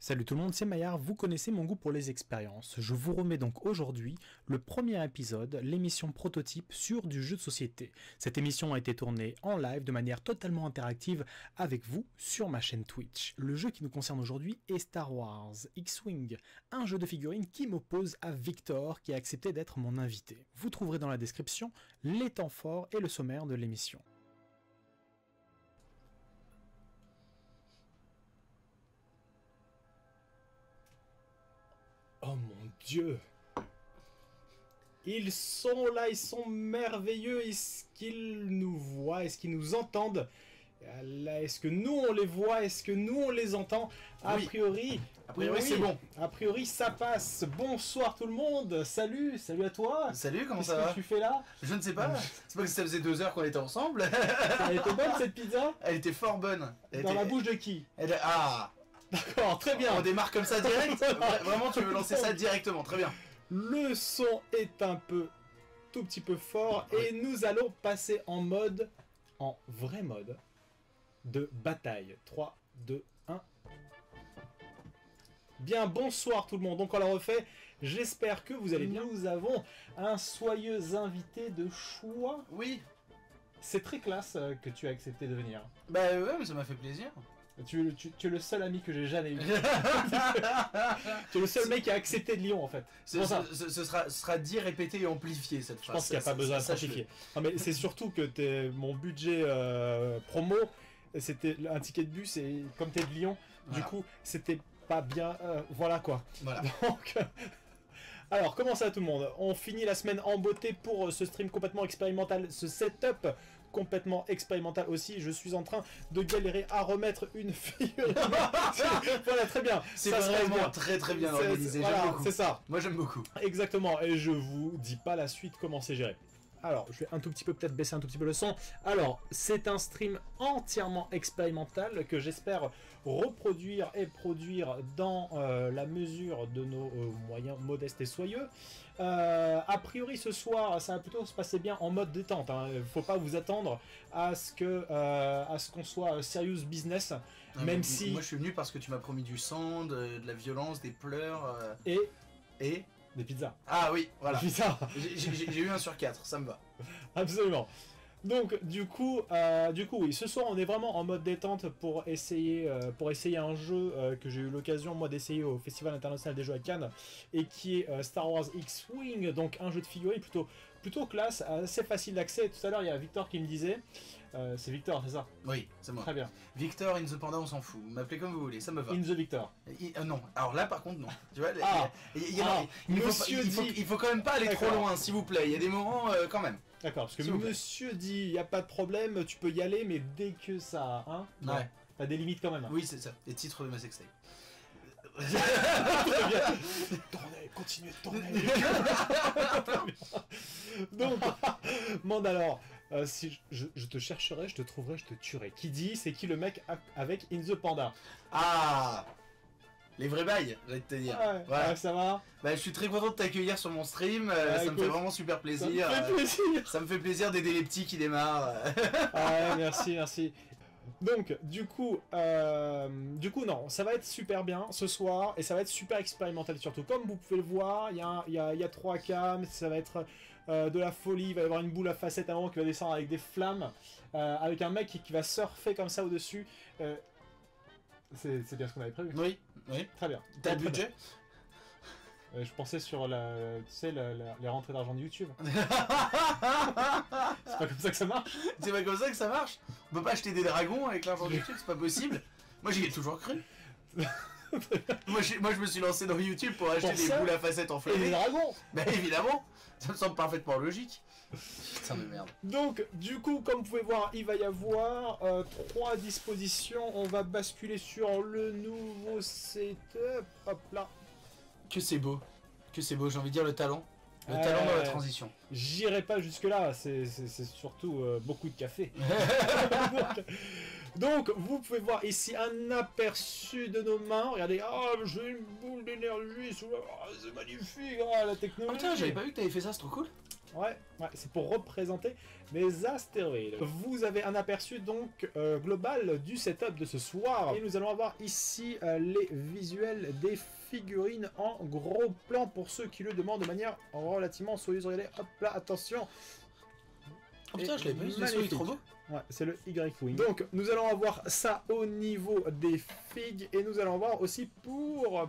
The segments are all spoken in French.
Salut tout le monde, c'est Maillard, vous connaissez mon goût pour les expériences. Je vous remets donc aujourd'hui le premier épisode, l'émission prototype sur du jeu de société. Cette émission a été tournée en live de manière totalement interactive avec vous sur ma chaîne Twitch. Le jeu qui nous concerne aujourd'hui est Star Wars X-Wing, un jeu de figurines qui m'oppose à Victor qui a accepté d'être mon invité. Vous trouverez dans la description les temps forts et le sommaire de l'émission. Oh mon Dieu! Ils sont là, ils sont merveilleux. Est-ce qu'ils nous voient? Est-ce qu'ils nous entendent? Est-ce que nous on les voit? Est-ce que nous on les entend? A priori, oui, c'est bon. A priori ça passe. Bonsoir tout le monde. Salut à toi. Salut, comment ça va? Qu'est-ce que tu fais là? Je ne sais pas. C'est pas que ça faisait 2 heures qu'on était ensemble. Elle était bonne cette pizza? Elle était fort bonne. Dans la bouche de qui? Ah! D'accord, très bien. On démarre comme ça direct. Vraiment, tu veux lancer ça directement, très bien. Le son est un tout petit peu fort et nous allons passer en vrai mode de bataille. 3, 2, 1. Bien, bonsoir tout le monde. Donc on la refait. J'espère que vous allez bien. Nous avons un soyeux invité de choix. Oui. C'est très classe que tu as accepté de venir. Bah ouais, mais ça m'a fait plaisir. Tu es le seul ami que j'ai jamais eu. Tu es le seul mec qui a accepté de Lyon en fait. Ce sera dit, répété et amplifié cette phrase. Je pense qu'il n'y a pas besoin de simplifier. Non mais c'est surtout que mon budget promo, c'était un ticket de bus et comme tu es de Lyon, du coup c'était pas bien. Voilà quoi. Voilà. Donc, alors comment ça tout le monde? On finit la semaine en beauté pour ce stream complètement expérimental, ce setup complètement expérimental aussi. Je suis en train de galérer à remettre une figurine. Voilà, très bien. C'est vraiment très bien organisé. Voilà, c'est ça. Moi j'aime beaucoup. Exactement. Et je vous dis pas la suite comment c'est géré. Alors, je vais un tout petit peu peut-être baisser un tout petit peu le son. Alors, c'est un stream entièrement expérimental que j'espère reproduire et produire dans la mesure de nos moyens modestes et soyeux. A priori, ce soir, ça va plutôt se passer bien en mode détente. Faut pas vous attendre à ce qu'on soit serious business, même si. Moi, je suis venu parce que tu m'as promis du sang, de la violence, des pleurs. Et des pizzas. Ah oui, voilà. J'ai eu 1 sur 4, ça me va. Absolument. Donc du coup oui, ce soir on est vraiment en mode détente pour essayer un jeu que j'ai eu l'occasion moi d'essayer au Festival International des Jeux à Cannes et qui est Star Wars X-Wing, donc un jeu de figurines plutôt classe, assez facile d'accès. Tout à l'heure il y a Victor qui me disait, c'est Victor, c'est ça? Oui, c'est moi. Très bien. Victor in the Panda, on s'en fout. Vous m'appelez comme vous voulez, ça me va. In the Victor. Non, alors là par contre non. Tu vois, il faut quand même pas aller trop loin, s'il vous plaît. Il y a des moments quand même. D'accord, parce que monsieur dit, il n'y a pas de problème, tu peux y aller, mais dès que ça... Hein, ouais. T'as des limites quand même. Hein. Oui, c'est ça. Les titres de ma sextape. Tournez, continuez de tourner. Donc, Mandalore, si je te chercherai, je te trouverai, je te tuerai. Qui dit, c'est qui le mec avec In the Panda? Ah, les vrais bails, j'allais te dire. Ouais, voilà. Ouais, ça va. Bah, je suis très content de t'accueillir sur mon stream, ça me fait vraiment super plaisir. Ça me fait plaisir. Ça me fait plaisir d'aider les petits qui démarrent. Ouais, merci. Donc, du coup, non, ça va être super bien ce soir, et ça va être super expérimental surtout. Comme vous pouvez le voir, il y a 3 cams, ça va être de la folie, il va y avoir une boule à facettes à un moment qui va descendre avec des flammes, avec un mec qui va surfer comme ça au-dessus. C'est bien ce qu'on avait prévu. Oui. Très bien. T'as le budget? Je pensais sur les rentrées d'argent de YouTube. C'est pas comme ça que ça marche. C'est pas comme ça que ça marche. On peut pas acheter des dragons avec l'argent de YouTube, c'est pas possible. Moi j'y ai toujours cru. moi je me suis lancé dans YouTube pour acheter des boules à facettes enflammées. Et des dragons. Bah évidemment. Ça me semble parfaitement logique. Putain de merde. Donc, du coup, comme vous pouvez voir, il va y avoir 3 dispositions. On va basculer sur le nouveau setup. Hop là. Que c'est beau, j'ai envie de dire le talent. Le talent dans la transition. J'irai pas jusque là, c'est surtout beaucoup de café. Donc, vous pouvez voir ici un aperçu de nos mains. Regardez, ah, j'ai une boule d'énergie, c'est magnifique, ah, la Oh technologie. putain, j'avais pas vu que t'avais fait ça, c'est trop cool. Ouais, c'est pour représenter les astéroïdes. Vous avez un aperçu donc global du setup de ce soir. Et nous allons avoir ici les visuels des figurines en gros plan pour ceux qui le demandent de manière relativement soyeuse. Regardez, hop là, attention. Oh putain, je l'avais pas vu, c'est trop beau. Ouais, c'est le Y-Wing. Donc, nous allons avoir ça au niveau des figues. Et nous allons avoir aussi pour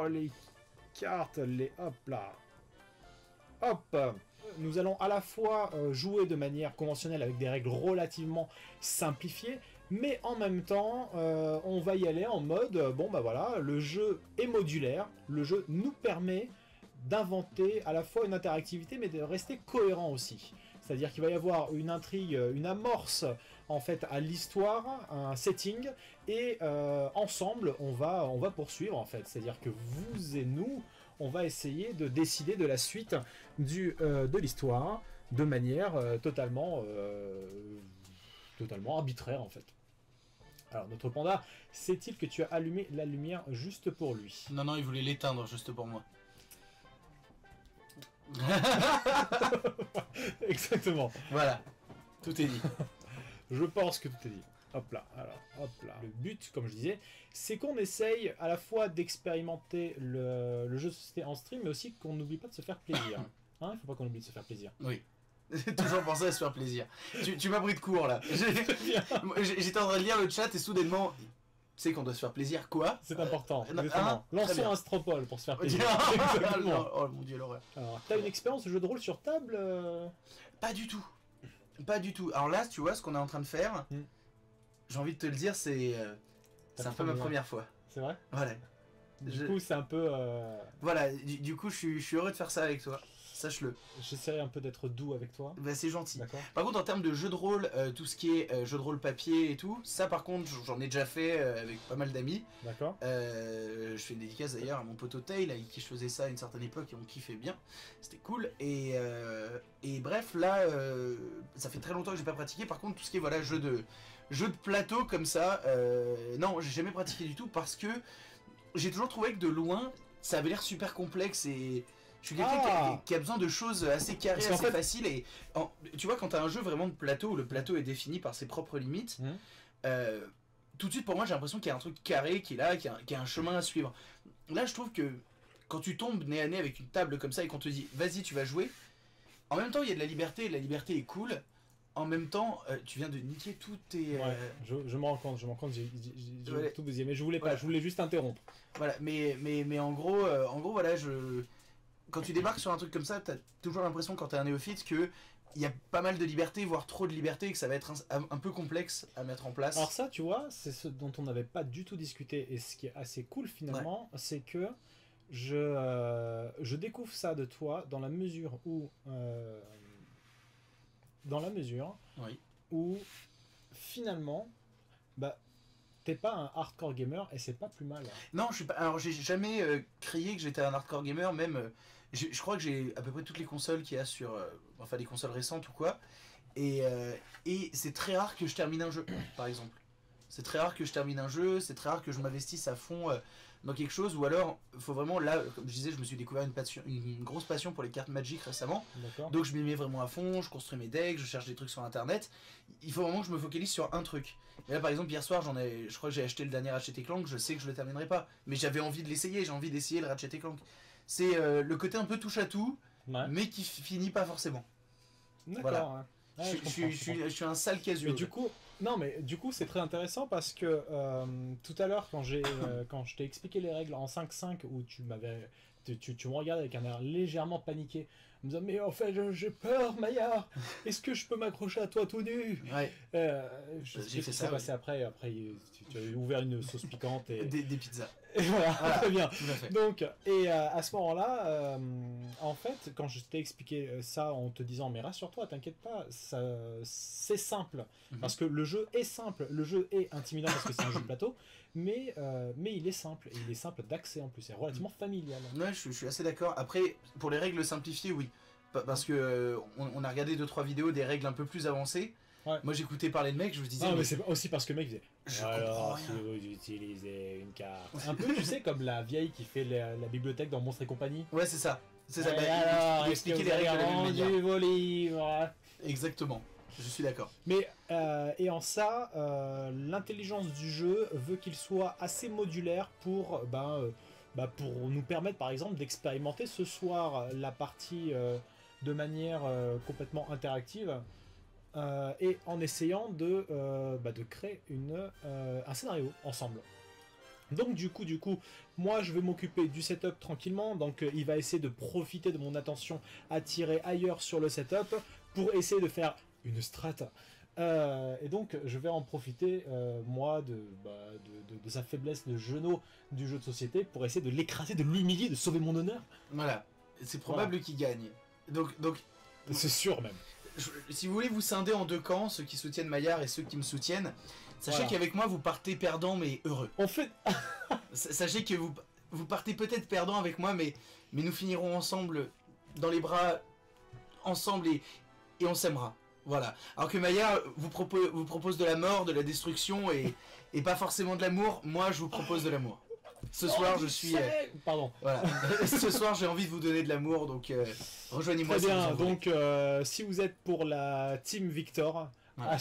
les cartes, les hop là. Hop. Nous allons à la fois jouer de manière conventionnelle avec des règles relativement simplifiées, mais en même temps, on va y aller en mode, bon bah voilà, le jeu est modulaire, le jeu nous permet d'inventer à la fois une interactivité, mais de rester cohérent aussi. C'est-à-dire qu'il va y avoir une intrigue, une amorce en fait à l'histoire, un setting, et ensemble on va poursuivre en fait. C'est-à-dire que vous et nous, on va essayer de décider de la suite de l'histoire de manière totalement arbitraire en fait. Alors notre panda, sait-il que tu as allumé la lumière juste pour lui? Non, non, il voulait l'éteindre juste pour moi. Exactement. Voilà, tout est dit. Je pense que tout est dit. Hop là, alors, hop là. Le but, comme je disais, c'est qu'on essaye à la fois d'expérimenter le jeu de société en stream, mais aussi qu'on n'oublie pas de se faire plaisir. Hein, il faut pas qu'on oublie de se faire plaisir. Oui. Toujours penser à se faire plaisir. Tu m'as pris de court là. J'étais en train de lire le chat et soudainement, tu sais qu'on doit se faire plaisir, quoi? C'est important. Hein, lançons un Stropole pour se faire plaisir. Oh mon dieu, l'horreur. Alors, t'as une expérience de jeu de rôle sur table Pas du tout. Pas du tout. Alors là, tu vois, ce qu'on est en train de faire, j'ai envie de te le dire, c'est un peu ma première fois. C'est vrai? Voilà. Du coup, c'est un peu... Voilà, du coup, je suis heureux de faire ça avec toi. Sache-le. J'essaierai un peu d'être doux avec toi. Bah, c'est gentil. Par contre, en termes de jeu de rôle, tout ce qui est jeu de rôle papier et tout, ça par contre, j'en ai déjà fait avec pas mal d'amis. D'accord. Je fais une dédicace d'ailleurs à mon pote Tail, avec qui je faisais ça à une certaine époque et on kiffait bien. C'était cool. Et bref, là, ça fait très longtemps que j'ai pas pratiqué. Par contre, tout ce qui est voilà, jeu de plateau comme ça, non, j'ai jamais pratiqué du tout parce que j'ai toujours trouvé que de loin, ça avait l'air super complexe et... Je suis quelqu'un qui a besoin de choses assez carrées, assez faciles. Et tu vois, quand tu as un jeu vraiment de plateau où le plateau est défini par ses propres limites, tout de suite pour moi j'ai l'impression qu'il y a un truc carré qui est là, qui a un chemin à suivre. Là je trouve que quand tu tombes nez à nez avec une table comme ça et qu'on te dit vas-y tu vas jouer, en même temps il y a de la liberté et la liberté est cool. En même temps, tu viens de niquer tout tes... Ouais, je m'en rends compte, j'ai tout bousillé, mais je voulais pas, voilà. Je voulais juste interrompre. Voilà, mais en gros voilà, quand tu débarques sur un truc comme ça, t'as toujours l'impression quand t'es un néophyte que il y a pas mal de liberté, voire trop de liberté, et que ça va être un peu complexe à mettre en place. Alors ça, tu vois, c'est ce dont on n'avait pas du tout discuté, et ce qui est assez cool finalement, c'est que je découvre ça de toi dans la mesure où... oui. où finalement, bah, t'es pas un hardcore gamer et c'est pas plus mal. Non, je suis pas. Alors, j'ai jamais crié que j'étais un hardcore gamer, même. Je crois que j'ai à peu près toutes les consoles qu'il y a sur. Enfin, les consoles récentes ou quoi. Et c'est très rare que je termine un jeu, par exemple. C'est très rare que je termine un jeu, c'est très rare que je m'investisse à fond dans quelque chose, ou alors, faut vraiment, là, comme je disais, je me suis découvert une grosse passion pour les cartes Magic récemment. Donc je m'y mets vraiment à fond, je construis mes decks, je cherche des trucs sur internet. Il faut vraiment que je me focalise sur un truc. Et là, par exemple, hier soir, je crois que j'ai acheté le dernier Ratchet & Clank, je sais que je le terminerai pas. Mais j'avais envie de l'essayer, j'ai envie d'essayer le Ratchet & Clank. C'est le côté un peu touche à tout, mais qui finit pas forcément. D'accord. Voilà. Ouais, je suis un sale casual. Mais du coup, c'est très intéressant parce que tout à l'heure, quand je t'ai expliqué les règles en 5.5 où tu me regardais avec un air légèrement paniqué, en me disant mais en fait j'ai peur, Maillard, est-ce que je peux m'accrocher à toi tout nu? Ouais. J'ai fait ça. Passé après tu as ouvert une sauce piquante et des pizzas. Et voilà, très bien. Tout à fait. Donc, et à ce moment-là, en fait, quand je t'ai expliqué ça en te disant mais rassure-toi, t'inquiète pas, c'est simple. Parce que le jeu est simple, le jeu est intimidant parce que c'est un jeu de plateau, mais il est simple, et il est simple d'accès en plus, c'est relativement familial. Ouais, je suis assez d'accord. Après, pour les règles simplifiées, oui. Parce que on a regardé 2-3 vidéos des règles un peu plus avancées. Ouais. Moi j'écoutais parler de mecs, je me disais. Non, mais c'est aussi parce que le mec disait Je comprends Alors, si rien. vous utilisez une carte. Un peu, tu sais, comme la vieille qui fait la bibliothèque dans Monstres et compagnie. Ouais, c'est ça. C'est ça. Et Bah, alors, il est-ce que expliquait vous les avez règles de la même rendu manière. vos livres? Exactement. Je suis d'accord. Mais, et en ça, l'intelligence du jeu veut qu'il soit assez modulaire pour, pour nous permettre, par exemple, d'expérimenter ce soir la partie de manière complètement interactive et en essayant de créer un scénario ensemble. Donc du coup, moi je vais m'occuper du setup tranquillement, donc il va essayer de profiter de mon attention attirée ailleurs sur le setup pour essayer de faire une strat. Et donc je vais en profiter, moi, de sa faiblesse de genou du jeu de société pour essayer de l'écraser, de l'humilier, de sauver mon honneur. Voilà. C'est probable qu'il gagne. Donc C'est sûr même. si vous voulez vous scinder en deux camps, ceux qui soutiennent Maillard et ceux qui me soutiennent, sachez Voilà. qu'avec moi vous partez perdant mais heureux. En fait, Sachez que vous partez peut-être perdant avec moi, mais nous finirons ensemble dans les bras, ensemble et on s'aimera. Voilà. Alors que Maillard vous propose de la mort, de la destruction et pas forcément de l'amour. Moi je vous propose de l'amour. Ce soir je suis... Pardon. voilà. Ce soir j'ai envie de vous donner de l'amour, donc rejoignez-moi. Très si vous bien, en voulez. donc si vous êtes pour la team Victor, Voilà.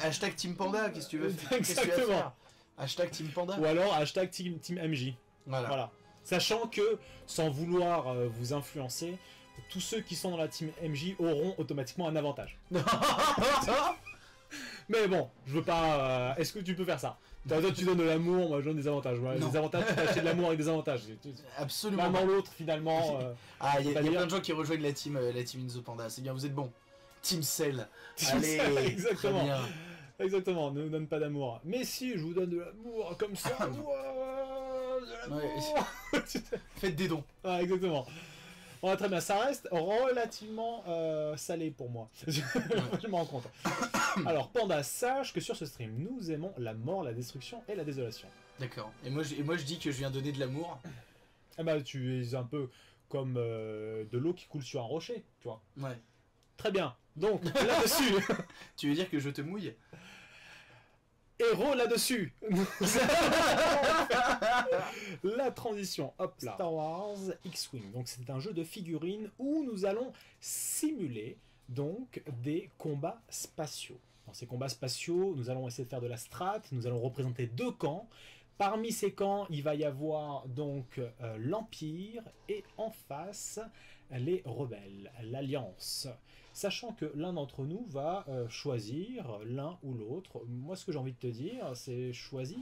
Hashtag Team Panda, qu'est-ce que tu veux faire? Qu'est-ce que tu vas Exactement. faire? Hashtag Team Panda. ou alors hashtag team MJ. Voilà. Voilà. Sachant que, sans vouloir vous influencer, tous ceux qui sont dans la team MJ auront automatiquement un avantage. Mais bon, je veux pas... Est-ce que tu peux faire ça? Toi, tu donnes de l'amour, moi je donne des avantages. Voilà, Non. des avantages, tu peux acheter de l'amour avec des avantages. Absolument. L'un dans l'autre, finalement. Ah, il y a c'est-à-dire- plein de gens qui rejoignent la team Inzo Panda. C'est bien, vous êtes bon. Team Cell. Team Allez, Cell, très exactement. bien. Exactement, ne vous donne pas d'amour. Mais si, je vous donne de l'amour, comme ça. Ouah, de l'amour. Faites des dons. Ah, exactement. Bon, très bien, ça reste relativement salé pour moi. Je me rends compte. Alors, Panda, sache que sur ce stream, nous aimons la mort, la destruction et la désolation. D'accord. Et moi je dis que je viens donner de l'amour. Eh ben, tu es un peu comme de l'eau qui coule sur un rocher, tu vois. Ouais. Très bien. Donc, là-dessus, Tu veux dire que je te mouille? héros là-dessus. La transition, hop là. Star Wars X-Wing. Donc c'est un jeu de figurines où nous allons simuler donc des combats spatiaux. Dans ces combats spatiaux, nous allons essayer de faire de la strat, nous allons représenter deux camps. Parmi ces camps, il va y avoir donc l'Empire et en face les rebelles, l'Alliance. Sachant que l'un d'entre nous va choisir l'un ou l'autre. Moi, ce que j'ai envie de te dire, c'est choisis.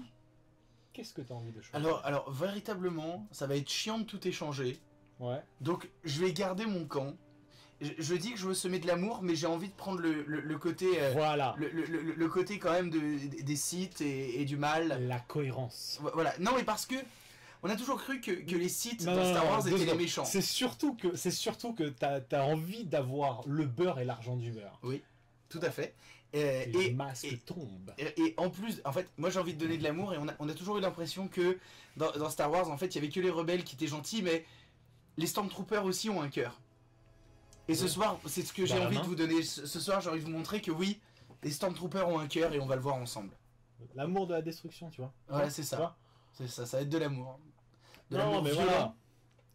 Qu'est-ce que tu as envie de choisir? Alors, véritablement, ça va être chiant de tout échanger. Ouais. Donc, je vais garder mon camp. Je dis que je veux semer de l'amour, mais j'ai envie de prendre le côté... Voilà. le côté quand même des Sith et du mal. La cohérence. Voilà. Non, mais parce que on a toujours cru que les Sith Non, dans non, Star non, Wars deux étaient les secondes. méchants. C'est surtout que t'as envie d'avoir le beurre et l'argent du beurre. Oui, tout à fait. Et Et, le masque tombe. et en plus, en fait, moi j'ai envie de donner de l'amour et on a toujours eu l'impression que dans Star Wars, en fait, il y avait que les rebelles qui étaient gentils, mais les Stormtroopers aussi ont un cœur. Et ce Oui. soir, c'est ce que j'ai Dans la envie de main. vous donner. Ce soir, j'ai envie de vous montrer que oui, les Stormtroopers ont un cœur et on va le voir ensemble. L'amour de la destruction, tu vois. Ouais, c'est ça. Tu vois. C'est ça, ça va être de l'amour. De Non, l'amour mais violent, voilà.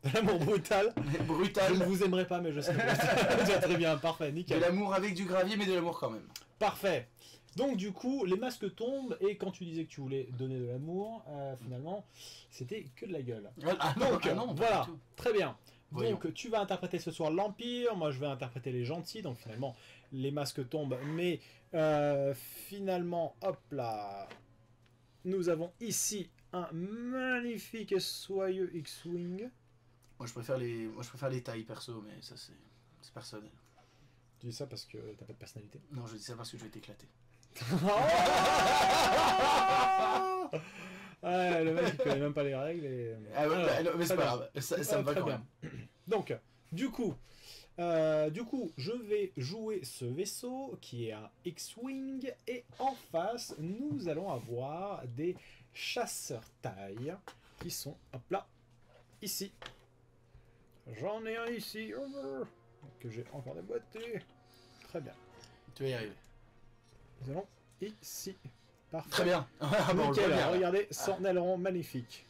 De l'amour brutal. mais Je brutal. ne vous aimerai pas, mais je serai brutal. Déjà, très bien, parfait, De nickel. l'amour avec du gravier, mais de l'amour quand même. Parfait. Donc du coup, les masques tombent et quand tu disais que tu voulais donner de l'amour, finalement, c'était que de la gueule. Ah Donc ah non, pas voilà, du tout. très bien. Voyons. Donc tu vas interpréter ce soir l'Empire, moi je vais interpréter les gentils, donc finalement les masques tombent, mais finalement, hop là, nous avons ici un magnifique et soyeux X-Wing. Moi je préfère les tailles perso, mais ça c'est personnel. Tu dis ça parce que t'as pas de personnalité. Non, je dis ça parce que je vais t'éclater. Ouais, le mec il connaît même pas les règles. Et... Ah ouais, Alors, bah, mais c'est très pas bien. grave, ça me va Très quand bien. même. Donc, du coup, je vais jouer ce vaisseau qui est un X-Wing et en face, nous allons avoir des chasseurs taille qui sont, hop là, ici. J'en ai un ici, que j'ai encore déboîté. Très bien. Tu vas y arriver. Nous allons ici. Parfait. Très bien. Ah, bon, on le voit Nickel, bien, là. regardez son aileron magnifique.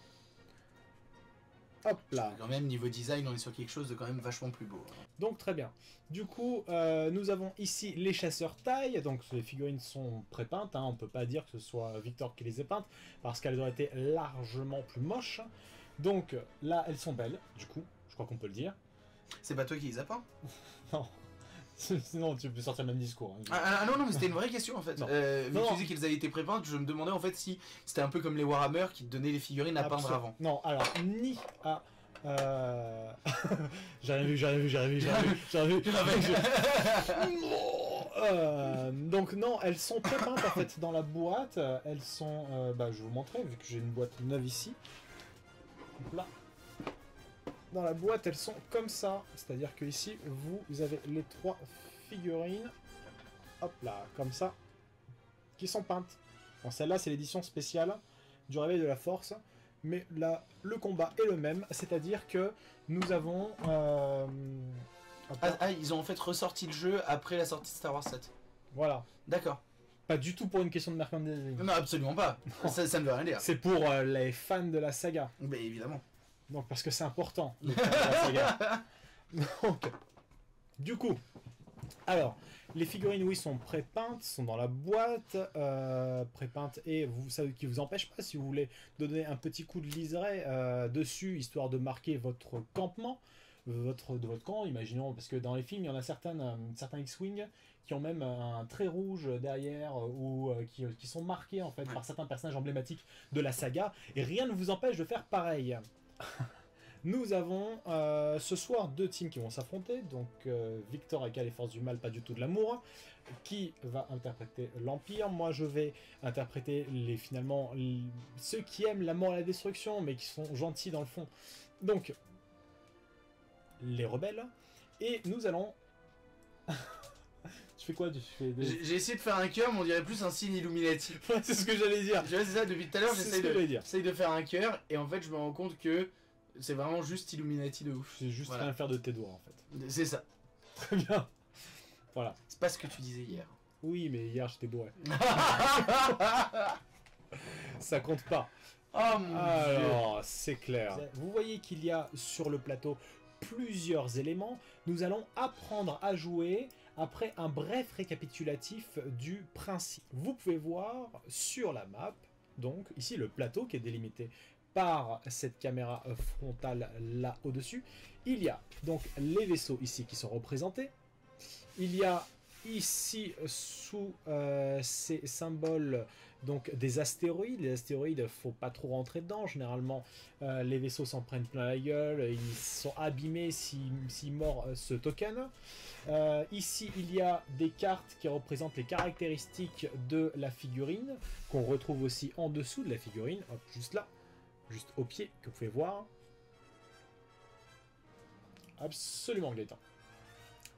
Hop là. Quand même, niveau design, on est sur quelque chose de quand même vachement plus beau. Donc très bien. Du coup, nous avons ici les chasseurs taille. Donc les figurines sont pré-peintes. Hein. On ne peut pas dire que ce soit Victor qui les ait peintes parce qu'elles auraient été largement plus moches. Donc là, elles sont belles. Du coup, je crois qu'on peut le dire. C'est pas toi qui les as peints? Non. Sinon, tu peux sortir le même discours. Hein. Ah non, mais c'était une vraie question en fait. Non. Vu que Non. tu disais qu'elles avaient été pré-peintes, je me demandais en fait si c'était un peu comme les Warhammer qui te donnaient les figurines à peindre avant. Non, alors, ni à... J'ai rien vu. Donc non, elles sont très peintes en fait dans la boîte. Elles sont... je vais vous montrer vu que j'ai une boîte neuve ici. Hop là. Dans la boîte, elles sont comme ça. C'est-à-dire que ici, vous avez les 3 figurines. Hop là, comme ça. Qui sont peintes. Bon, celle-là, c'est l'édition spéciale du Réveil de la Force. Mais là, le combat est le même. C'est-à-dire que nous avons... hop là. Ils ont en fait ressorti le jeu après la sortie de Star Wars 7. Voilà. D'accord. Pas du tout pour une question de merchandising. Non, absolument pas. Ça ne veut rien dire. C'est pour les fans de la saga. Mais évidemment. Donc, parce que c'est important, les fans de la saga. Donc, du coup, alors, les figurines, oui, sont pré-peintes, sont dans la boîte, pré-peintes, et ça qui vous empêche pas, si vous voulez, de donner un petit coup de liseré dessus, histoire de marquer votre campement, de votre camp, imaginons, parce que dans les films, il y en a certains X-Wing qui ont même un trait rouge derrière, ou qui sont marqués, en fait, par certains personnages emblématiques de la saga, et rien ne vous empêche de faire pareil. Nous avons ce soir 2 teams qui vont s'affronter, donc Victor aka les forces du mal, pas du tout de l'amour, qui va interpréter l'Empire. Moi je vais interpréter finalement ceux qui aiment la mort et la destruction, mais qui sont gentils dans le fond. Donc, les rebelles. Et nous allons... Tu fais quoi? J'ai essayé de faire un cœur, mais on dirait plus un signe Illuminati. Ouais, c'est ce que j'allais dire. Tu vois, c'est ça, depuis tout à l'heure, C'est j'essaye ce que j'allais dire. de faire un cœur, et en fait, je me rends compte que c'est vraiment juste Illuminati de ouf. C'est juste Voilà. rien faire de tes doigts en fait. C'est ça. Très bien. Voilà. C'est pas ce que tu disais hier. Oui, mais hier j'étais bourré. Ça compte pas. Oh mon dieu. Alors, c'est clair. Vous voyez qu'il y a sur le plateau plusieurs éléments. Nous allons apprendre à jouer après un bref récapitulatif du principe. Vous pouvez voir sur la map, donc ici le plateau qui est délimité par cette caméra frontale là au-dessus. Il y a donc les vaisseaux ici qui sont représentés. Il y a ici sous ces symboles donc des astéroïdes. Les astéroïdes, faut pas trop rentrer dedans. Généralement, les vaisseaux s'en prennent plein la gueule. Ils sont abîmés si mord ce token. Ici, il y a des cartes qui représentent les caractéristiques de la figurine, qu'on retrouve aussi en dessous de la figurine. Hop, juste là, juste au pied, que vous pouvez voir. Absolument, Gaëtan.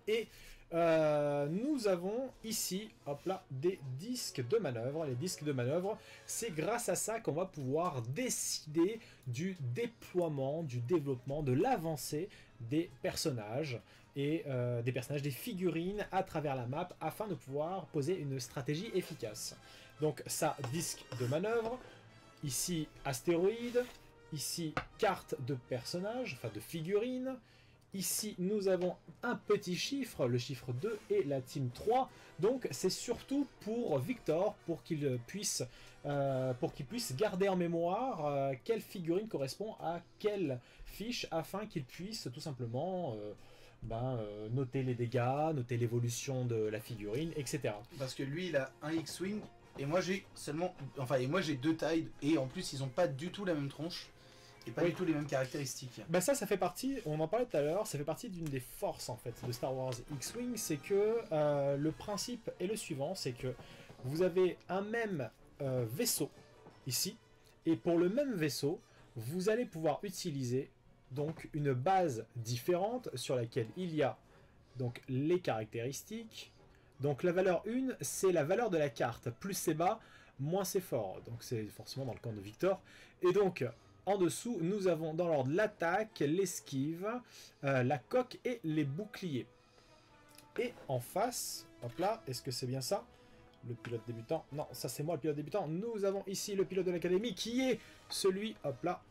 Et nous avons ici, hop là, des disques de manœuvre. Les disques de manœuvre, c'est grâce à ça qu'on va pouvoir décider du déploiement, du développement, de l'avancée des personnages et des figurines à travers la map afin de pouvoir poser une stratégie efficace. Donc ça, disque de manœuvre, ici astéroïde, ici carte de personnages, enfin de figurines. Ici, nous avons un petit chiffre, le chiffre 2 et la team 3. Donc, c'est surtout pour Victor, pour qu'il puisse garder en mémoire quelle figurine correspond à quelle fiche, afin qu'il puisse tout simplement noter les dégâts, noter l'évolution de la figurine, etc. Parce que lui, il a un X-Wing, et moi j'ai j'ai 2 tailles, et en plus, ils ont pas du tout la même tronche. Et pas du tout les mêmes caractéristiques. Bah ça fait partie, on en parlait tout à l'heure, ça fait partie d'une des forces en fait de Star Wars X-Wing, c'est que le principe est le suivant, c'est que vous avez un même vaisseau ici, et pour le même vaisseau, vous allez pouvoir utiliser donc une base différente sur laquelle il y a donc les caractéristiques. Donc la valeur 1, c'est la valeur de la carte, plus c'est bas, moins c'est fort, donc c'est forcément dans le camp de Victor, et donc en dessous, nous avons dans l'ordre l'attaque, l'esquive, la coque et les boucliers. Et en face, hop là, est-ce que c'est bien ça? le pilote débutant. Non, ça c'est moi le pilote débutant. Nous avons ici le pilote de l'académie qui est celui, hop là,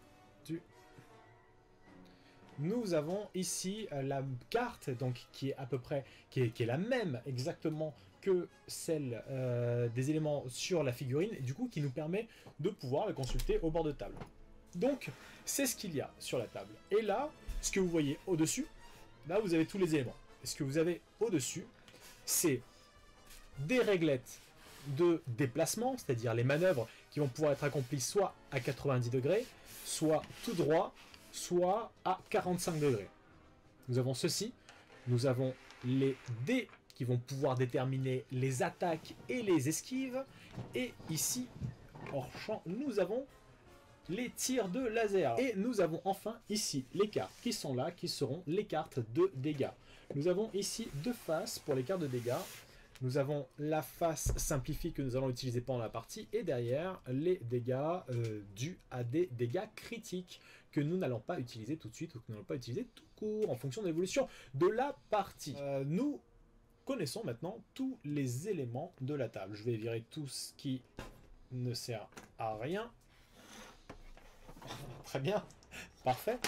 du... Nous avons ici la carte, donc qui est à peu près, qui est la même exactement que celle des éléments sur la figurine, et du coup qui nous permet de pouvoir la consulter au bord de table. Donc, c'est ce qu'il y a sur la table. Et là, ce que vous voyez au-dessus, là vous avez tous les éléments. Et ce que vous avez au-dessus, c'est des réglettes de déplacement, c'est-à-dire les manœuvres qui vont pouvoir être accomplies soit à 90 degrés, soit tout droit, soit à 45 degrés. Nous avons ceci, nous avons les dés qui vont pouvoir déterminer les attaques et les esquives, et ici, hors champ, nous avons les tirs de laser. Et nous avons enfin ici les cartes qui sont là, qui seront les cartes de dégâts. Nous avons ici deux faces pour les cartes de dégâts. Nous avons la face simplifiée que nous allons utiliser pendant la partie, et derrière les dégâts dus à des dégâts critiques que nous n'allons pas utiliser tout de suite, ou que nous n'allons pas utiliser tout court en fonction de l'évolution de la partie. Nous connaissons maintenant tous les éléments de la table. Je vais virer tout ce qui ne sert à rien. Très bien, parfait.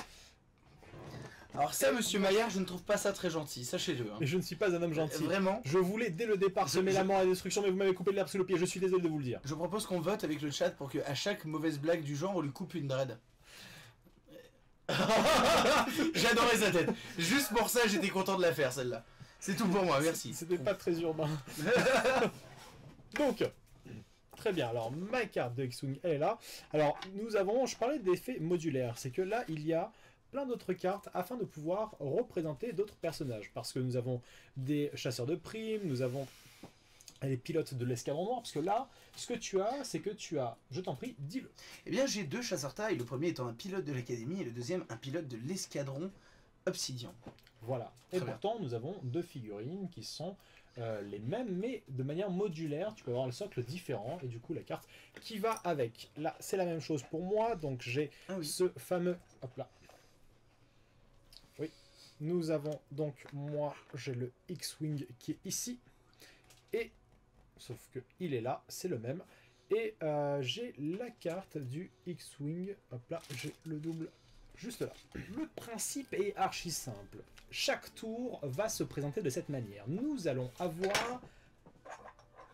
Alors ça, monsieur Maillard, je ne trouve pas ça très gentil, sachez-le. Hein. Mais je ne suis pas un homme gentil. Vraiment. Je voulais dès le départ semer la mort et la destruction, mais vous m'avez coupé l'herbe sous le pied, je suis désolé de vous le dire. Je propose qu'on vote avec le chat pour qu'à chaque mauvaise blague du genre, on lui coupe une dread. J'adorais sa tête. Juste pour ça, j'étais content de la faire, celle-là. C'est tout pour moi, merci. C'était pas très urbain. Donc, très bien. Alors, ma carte de X-Wing, elle est là. Alors, nous avons, je parlais d'effets modulaires. C'est que là, il y a plein d'autres cartes afin de pouvoir représenter d'autres personnages. Parce que nous avons des chasseurs de primes, nous avons les pilotes de l'escadron noir. Parce que là, ce que tu as, c'est que tu as, je t'en prie, dis-le. Eh bien, j'ai deux chasseurs taille. Le premier étant un pilote de l'académie et le deuxième un pilote de l'escadron Obsidian. Voilà. Et Très pourtant, nous avons deux figurines qui sont les mêmes, mais de manière modulaire. Tu peux avoir le socle différent, et du coup, la carte qui va avec. Là, c'est la même chose pour moi. Donc, j'ai ce fameux... Hop là. Oui. Nous avons donc, moi, j'ai le X-Wing qui est ici. Et, sauf que il est là, c'est le même. Et j'ai la carte du X-Wing. Hop là, j'ai le double juste là. Le principe est archi simple. Chaque tour va se présenter de cette manière. Nous allons avoir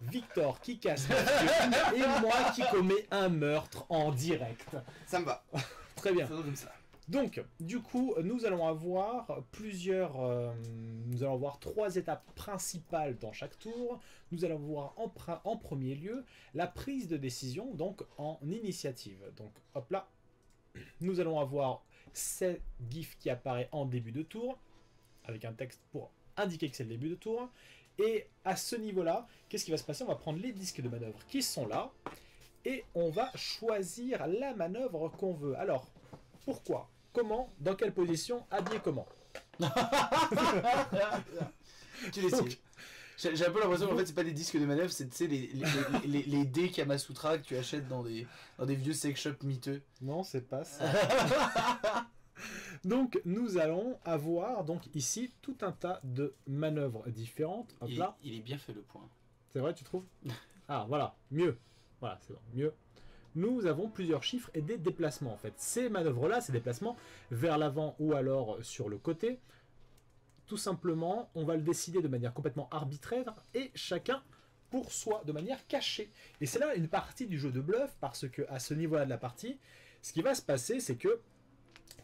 Victor qui casse la figurine et moi qui commets un meurtre en direct. Ça me va. Très bien. Faisons comme ça. Donc, du coup, nous allons avoir plusieurs... nous allons avoir 3 étapes principales dans chaque tour. Nous allons voir en premier lieu la prise de décision, donc en initiative. Donc, hop là. Nous allons avoir ce GIF qui apparaît en début de tour, avec un texte pour indiquer que c'est le début de tour. Et à ce niveau-là, qu'est-ce qui va se passer? On va prendre les disques de manœuvre qui sont là, et on va choisir la manœuvre qu'on veut. Alors, pourquoi? Comment? Dans quelle position? Habillé comment? Tu décides. J'ai un peu l'impression qu'en fait c'est pas des disques de manœuvre, c'est les dés Kamasutra que tu achètes dans des vieux sex shops miteux. Non, c'est pas ça. Donc nous allons avoir donc ici tout un tas de manœuvres différentes. Hop là. Il est bien fait le point. C'est vrai, tu trouves? Ah voilà, mieux. Voilà, c'est bon, mieux. Nous avons plusieurs chiffres et des déplacements en fait. Ces manœuvres-là, ces déplacements vers l'avant ou alors sur le côté, tout simplement, on va le décider de manière complètement arbitraire et chacun pour soi, de manière cachée. Et c'est là une partie du jeu de bluff parce que à ce niveau-là de la partie, ce qui va se passer, c'est que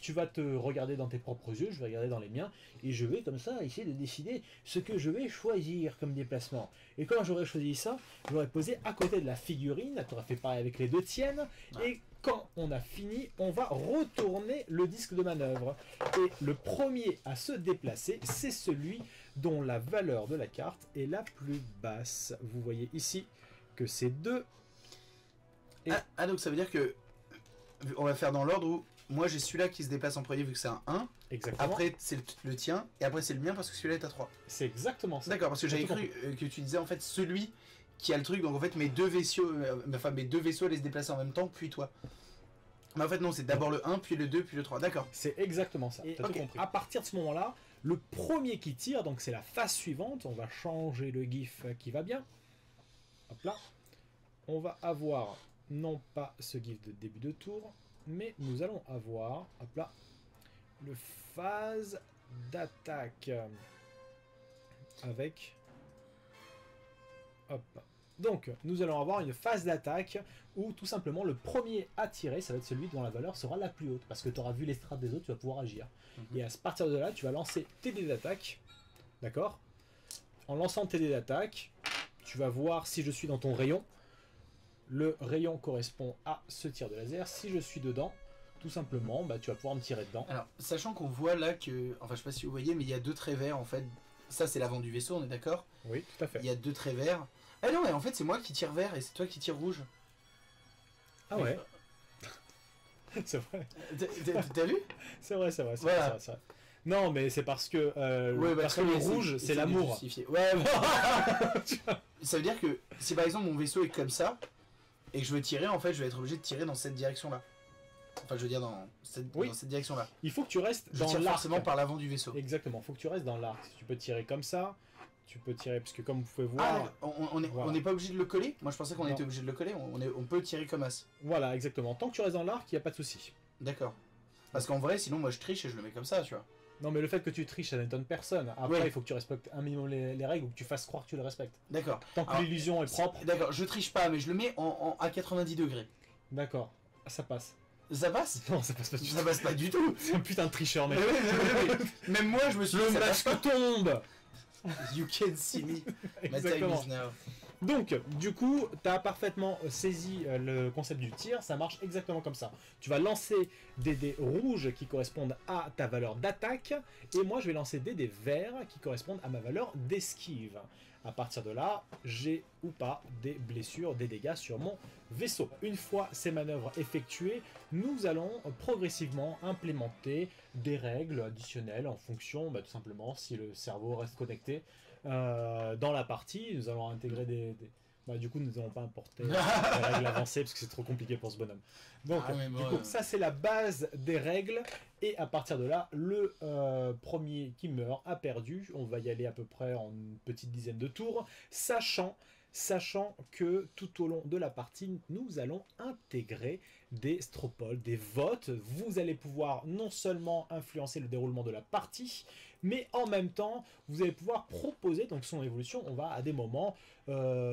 tu vas te regarder dans tes propres yeux, je vais regarder dans les miens, et je vais comme ça essayer de décider ce que je vais choisir comme déplacement. Et quand j'aurai choisi ça, j'aurai posé à côté de la figurine, tu auras fait pareil avec les deux tiennes, et quand on a fini, on va retourner le disque de manœuvre. Et le premier à se déplacer, c'est celui dont la valeur de la carte est la plus basse. Vous voyez ici que c'est 2. Et... donc ça veut dire que on va faire dans l'ordre où moi j'ai celui-là qui se déplace en premier vu que c'est un 1. Exactement. Après c'est le tien et après c'est le mien parce que celui-là est à 3. C'est exactement ça. D'accord, parce que j'avais cru que tu disais en fait celui qui a le truc, donc en fait mes deux vaisseaux allaient se déplacer en même temps puis toi. Mais en fait non, c'est d'abord le 1 puis le 2 puis le 3. D'accord. C'est exactement ça. T'as tout compris. À partir de ce moment-là, le premier qui tire, donc c'est la phase suivante, on va changer le GIF qui va bien. Hop là. On va avoir non pas ce gif de début de tour, mais nous allons avoir, hop là, le phase d'attaque avec, hop. Donc, nous allons avoir une phase d'attaque où tout simplement le premier à tirer, ça va être celui dont la valeur sera la plus haute, parce que tu auras vu les strats des autres, tu vas pouvoir agir. Et à partir de là, tu vas lancer tes dés d'attaque, d'accord? En lançant tes dés d'attaque, tu vas voir si je suis dans ton rayon. Le rayon correspond à ce tir de laser. Si je suis dedans, tout simplement, bah, tu vas pouvoir me tirer dedans. Alors, sachant qu'on voit là que, enfin je sais pas si vous voyez, mais il y a 2 traits verts en fait. Ça c'est l'avant du vaisseau, on est d'accord? Oui, tout à fait. Il y a 2 traits verts. Ah non, mais en fait c'est moi qui tire vert et c'est toi qui tire rouge. Ah ouais, c'est vrai. T'as vu? C'est vrai, c'est vrai. Voilà. Vrai, c'est vrai. Non, mais c'est parce que, Ouais, parce que le rouge, c'est l'amour. Ouais, ça veut dire que si par exemple mon vaisseau est comme ça et que je veux tirer, en fait je vais être obligé de tirer dans cette direction-là. Enfin, je veux dire dans cette direction-là. Il faut que tu restes Je dans tire l'arc. forcément par l'avant du vaisseau. Exactement, il faut que tu restes dans l'arc. Si tu peux tirer comme ça, tu peux tirer, parce que comme vous pouvez voir... Ah, on n'est pas obligé de le coller? Moi je pensais qu'on était obligé de le coller, on peut tirer comme as. Voilà, exactement. Tant que tu restes dans l'arc, il n'y a pas de souci. D'accord. Parce qu'en vrai, sinon moi je triche et je le mets comme ça, tu vois. Non, mais le fait que tu triches, ça n'étonne personne. Après, Ouais. il faut que tu respectes un minimum les règles ou que tu fasses croire que tu les respectes. D'accord. Tant que Alors, l'illusion est propre. D'accord, je triche pas, mais je le mets à 90 degrés. D'accord. Ah, ça passe. Ça passe? Non, ça passe pas du tout. Ça passe pas du tout. C'est un putain de tricheur, mec. Même moi, je me suis dit, Le ça passe masque tombe. You can see me. My time Exactement. is now. Donc, du coup, tu as parfaitement saisi le concept du tir, ça marche exactement comme ça. Tu vas lancer des dés rouges qui correspondent à ta valeur d'attaque, et moi je vais lancer des dés verts qui correspondent à ma valeur d'esquive. À partir de là, j'ai ou pas des blessures, des dégâts sur mon vaisseau. Une fois ces manœuvres effectuées, nous allons progressivement implémenter des règles additionnelles en fonction, tout simplement, si le cerveau reste connecté. Dans la partie, nous allons intégrer du coup, nous n'allons pas importer des règles avancées parce que c'est trop compliqué pour ce bonhomme. Donc, du coup, ça c'est la base des règles. Et à partir de là, le premier qui meurt a perdu. On va y aller à peu près en une petite dizaine de tours, sachant que tout au long de la partie, nous allons intégrer des stropoles, des votes. Vous allez pouvoir non seulement influencer le déroulement de la partie, mais en même temps, vous allez pouvoir proposer, donc son évolution, on va à des moments,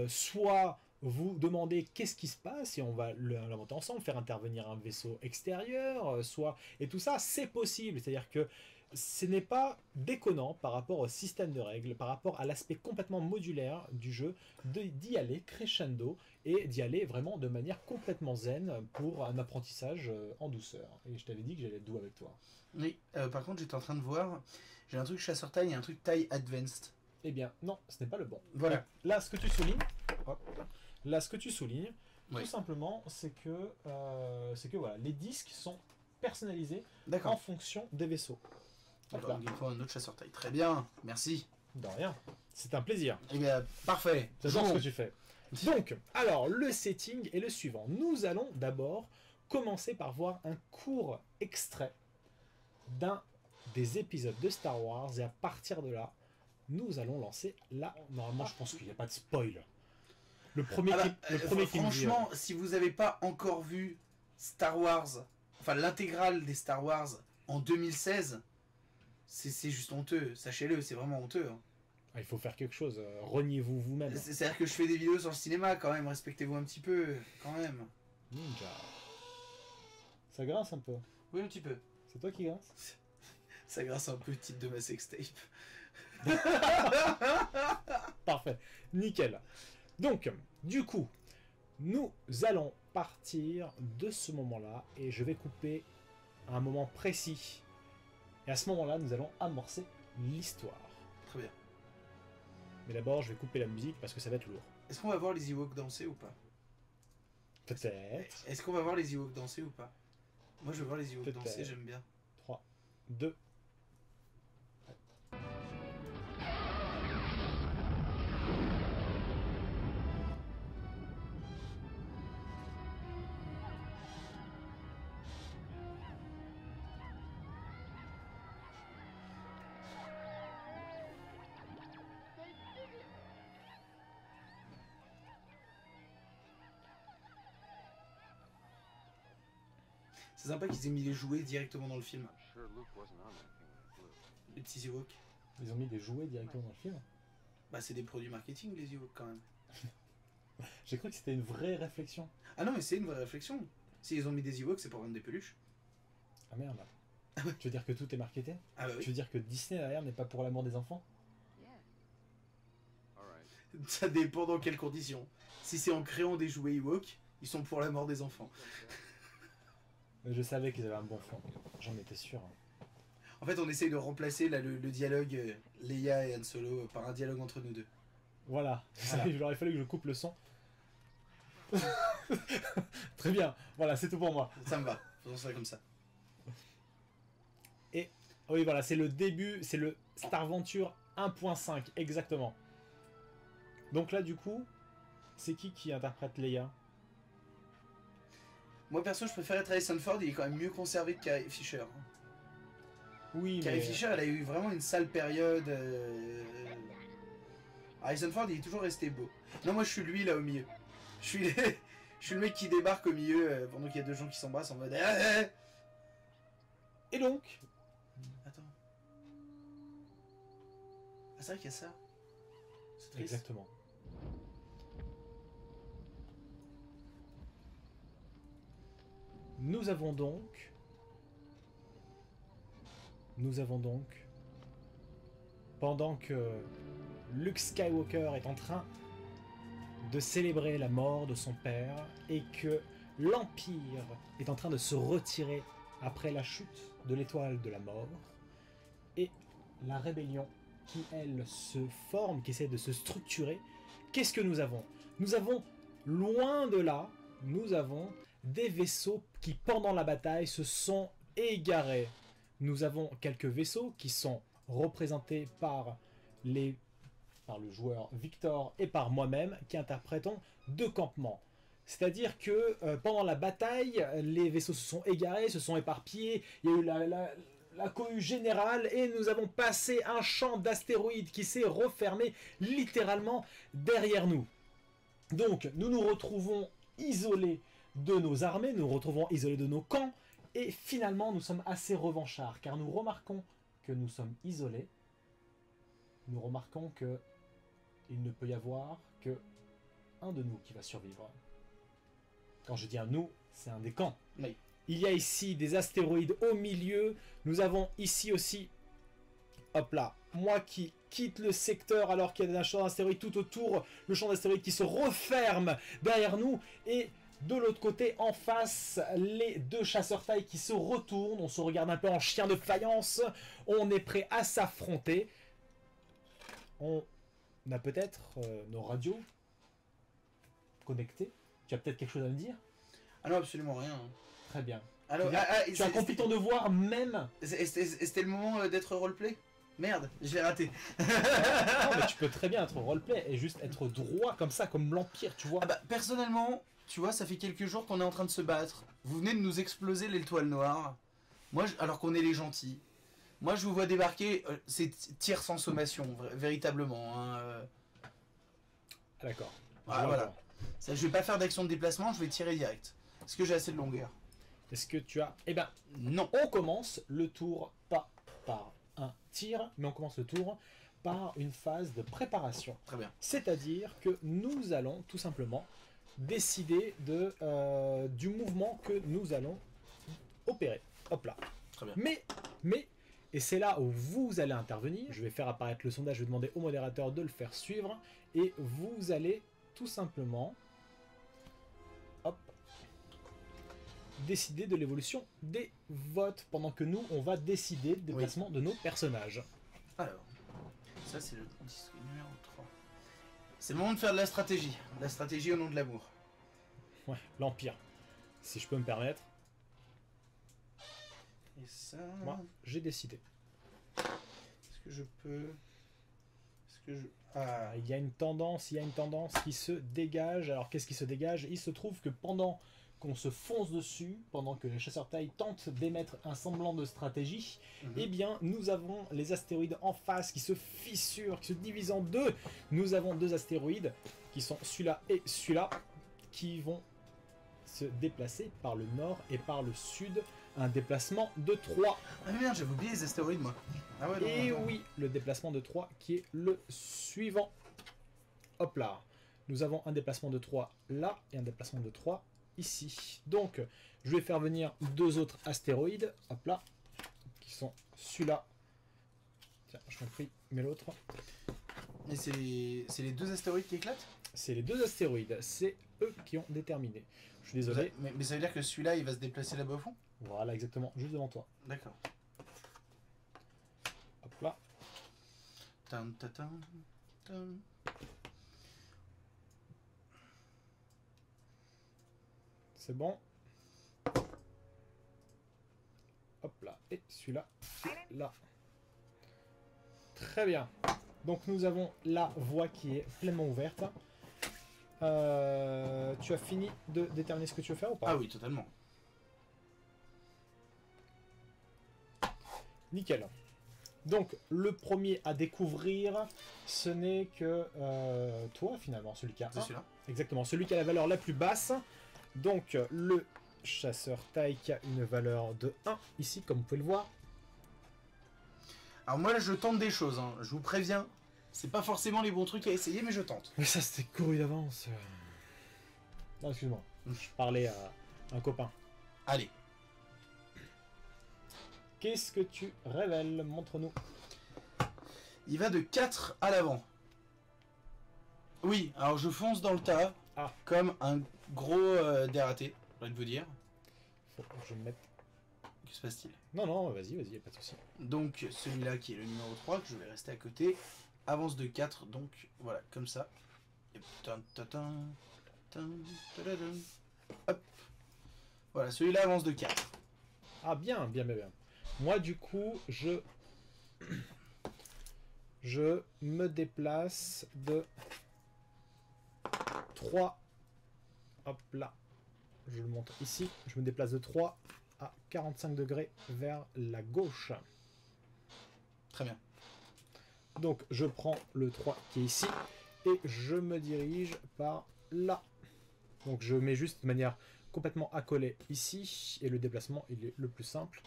soit vous demander qu'est-ce qui se passe, et on va l'inventer ensemble, faire intervenir un vaisseau extérieur, soit... Et tout ça, c'est possible, c'est-à-dire que ce n'est pas déconnant par rapport au système de règles, par rapport à l'aspect complètement modulaire du jeu, d'y aller crescendo et d'y aller vraiment de manière complètement zen pour un apprentissage en douceur. Et je t'avais dit que j'allais être doux avec toi. Oui, par contre, j'étais en train de voir, j'ai un truc chasseur taille et un truc taille advanced. Eh bien, non, ce n'est pas le bon. Voilà. Là, ce que tu soulignes, Oui. tout simplement, c'est que voilà, les disques sont personnalisés en D'accord. fonction des vaisseaux. D'accord, donc il faut un autre chasseur taille. Très bien, merci. De rien. C'est un plaisir. Eh bien, parfait. J'adore ce Jouons. que tu fais. Donc, alors, le setting est le suivant. Nous allons d'abord commencer par voir un court extrait d'un des épisodes de Star Wars, et à partir de là, nous allons lancer là. Normalement, je pense qu'il n'y a pas de spoil. Le premier qui me dit, franchement, si vous n'avez pas encore vu Star Wars, enfin l'intégrale des Star Wars en 2016, c'est juste honteux. Sachez-le, c'est vraiment honteux. Hein. il faut faire quelque chose. Reniez-vous vous-même. C'est-à-dire que je fais des vidéos sur le cinéma quand même. Respectez-vous un petit peu, quand même. Ninja. Ça grince un peu. Oui, un petit peu. C'est toi qui grince? Ça grince un peu le titre de ma sextape. Parfait. Nickel. Donc, du coup, nous allons partir de ce moment-là et je vais couper à un moment précis. Et à ce moment-là, nous allons amorcer l'histoire. Très bien. Mais d'abord, je vais couper la musique parce que ça va être lourd. Est-ce qu'on va voir les Ewoks danser ou pas? Peut-être. Est-ce qu'on va voir les Ewoks danser ou pas? Moi, je veux voir les Ewoks Peut-être. danser, j'aime bien. 3, 2, C'est sympa qu'ils aient mis les jouets directement dans le film. Les petits Ewoks. Ils ont mis des jouets directement dans le film. Bah c'est des produits marketing les Ewoks quand même. J'ai cru que c'était une vraie réflexion. Ah non mais c'est une vraie réflexion. Si ils ont mis des Ewoks c'est pour vendre des peluches. Ah merde. Tu veux dire que tout est marketé? Ah bah Tu oui. veux dire que Disney derrière n'est pas pour l'amour des enfants? Ça dépend dans quelles conditions. Si c'est en créant des jouets Ewoks, ils sont pour la mort des enfants. Je savais qu'ils avaient un bon fond. J'en étais sûr. En fait on essaye de remplacer là, le dialogue Leia et Han Solo par un dialogue entre nous deux. Voilà. Voilà. Il aurait fallu que je coupe le son. Très bien. Voilà, c'est tout pour moi. Ça me va, faisons ça comme ça. Oui, voilà, c'est le début, c'est le Star Venture 1.5, exactement. Donc là, du coup, c'est qui interprète Leia? Moi perso je préfère être Harrison Ford, il est quand même mieux conservé que Carrie Fisher. Oui, Carrie mais... Fisher elle a eu vraiment une sale période. Harrison Ford il est toujours resté beau. Non moi je suis lui là au milieu. Je suis, je suis le mec qui débarque au milieu pendant qu'il y a deux gens qui s'embrassent en mode Et donc, Attends. Ah c'est vrai qu'il y a ça. C'est triste. exactement. Nous avons donc, pendant que Luke Skywalker est en train de célébrer la mort de son père et que l'Empire est en train de se retirer après la chute de l'étoile de la mort, et la rébellion qui, elle, se forme, qui essaie de se structurer, qu'est-ce que nous avons? Nous avons, loin de là, nous avons des vaisseaux qui, pendant la bataille, se sont égarés. Nous avons quelques vaisseaux qui sont représentés par le joueur Victor et par moi-même, qui interprétons deux campements. C'est-à-dire que pendant la bataille, les vaisseaux se sont égarés, se sont éparpillés, il y a eu la cohue générale et nous avons passé un champ d'astéroïdes qui s'est refermé littéralement derrière nous. Donc nous nous retrouvons isolés de nos armées, nous nous retrouvons isolés de nos camps, et finalement nous sommes assez revanchards, car nous remarquons que nous sommes isolés, nous remarquons que il ne peut y avoir que un de nous qui va survivre. Quand je dis un nous, c'est un des camps. Oui. Il y a ici des astéroïdes au milieu, nous avons ici aussi, hop là, moi qui quitte le secteur alors qu'il y a un champ d'astéroïdes tout autour, le champ d'astéroïdes qui se referme derrière nous, et de l'autre côté, en face, les deux chasseurs taille qui se retournent, on se regarde un peu en chien de faïence, on est prêt à s'affronter. On a peut-être nos radios connectées. Tu as peut-être quelque chose à me dire? Ah non absolument rien. Très bien. Alors, Tu as accompli ton devoir même. C'était le moment d'être roleplay? Merde, je l'ai raté. Non, mais tu peux très bien être roleplay et juste être droit comme ça, comme l'Empire, tu vois. Ah bah, personnellement, tu vois, ça fait quelques jours qu'on est en train de se battre. Vous venez de nous exploser l'étoile noire. Moi, alors qu'on est les gentils. Moi, je vous vois débarquer, c'est tir sans sommation, véritablement. Hein, Ah, d'accord. Ah, voilà. Ça, je vais pas faire d'action de déplacement, je vais tirer direct. Est-ce que j'ai assez de longueur? Est-ce que tu as... Eh ben, Non. on commence le tour pas par un tir, mais on commence le tour par une phase de préparation. Très bien. C'est-à-dire que nous allons tout simplement décider du mouvement que nous allons opérer. Hop là. Très bien. Mais, et c'est là où vous allez intervenir, je vais faire apparaître le sondage, je vais demander au modérateur de le faire suivre, et vous allez tout simplement, hop, décider de l'évolution des votes, pendant que nous, on va décider du déplacement de nos personnages. Alors, ça c'est le disque numéro 3. C'est le moment de faire de la stratégie. La stratégie au nom de l'amour. Ouais, l'Empire, si je peux me permettre. Et ça... Moi, j'ai décidé. Est-ce que je peux... Est-ce que je... Ah, Il y a une tendance qui se dégage. Alors qu'est-ce qui se dégage? Il se trouve que pendant qu'on se fonce dessus, pendant que les chasseurs taille tentent d'émettre un semblant de stratégie, eh bien nous avons les astéroïdes en face qui se fissurent, qui se divisent en deux. Nous avons deux astéroïdes qui sont celui-là et celui-là qui vont se déplacer par le nord et par le sud. Un déplacement de 3. Ah merde, j'avais oublié les astéroïdes moi. Ah ouais, non, Et attends. oui, le déplacement de 3 qui est le suivant. Hop là. Nous avons un déplacement de 3 là et un déplacement de 3 ici. Donc, je vais faire venir 2 autres astéroïdes. Hop là. Qui sont celui-là. Tiens, je t'en prie, mets l'autre. Mais c'est les 2 astéroïdes qui éclatent? C'est les 2 astéroïdes. C'est eux qui ont déterminé. Je suis désolé. Mais ça veut dire que celui-là il va se déplacer là-bas au fond? Voilà, exactement. Juste devant toi. D'accord. Hop là. Tan, ta, tan, tan. C'est bon. Hop là. Et celui-là. Là. Très bien. Donc nous avons la voie qui est pleinement ouverte. Tu as fini de déterminer ce que tu veux faire ou pas? Ah oui, totalement. Nickel. Donc le premier à découvrir, ce n'est que toi finalement, celui qui a C'est 1. celui-là. Exactement, celui qui a la valeur la plus basse. Donc le chasseur taille qui a une valeur de 1 ici, comme vous pouvez le voir. Alors moi là je tente des choses, hein. Je vous préviens. C'est pas forcément les bons trucs à essayer, mais je tente. Mais ça c'était couru d'avance. Non, excuse-moi. Je parlais à un copain. Allez. Qu'est-ce que tu révèles? Montre-nous. Il va de 4 à l'avant. Oui, alors je fonce dans le tas. Ah. Comme un gros dératé, j'ai envie de vous dire. Faut que je me mette. Que se passe-t-il? Non, non, vas-y, vas-y, pas de souci. Donc celui-là qui est le numéro 3, que je vais rester à côté, avance de 4, donc voilà, comme ça. Et tan, tan, tan, tan, tadadam. Hop. Voilà, celui-là avance de 4. Ah, bien, bien, bien, bien. Moi, du coup, je me déplace de 3. Hop là. Je le montre ici. Je me déplace de 3 à 45 degrés vers la gauche. Très bien. Donc, je prends le 3 qui est ici et je me dirige par là. Donc, je mets juste de manière complètement accolée ici et le déplacement, il est le plus simple.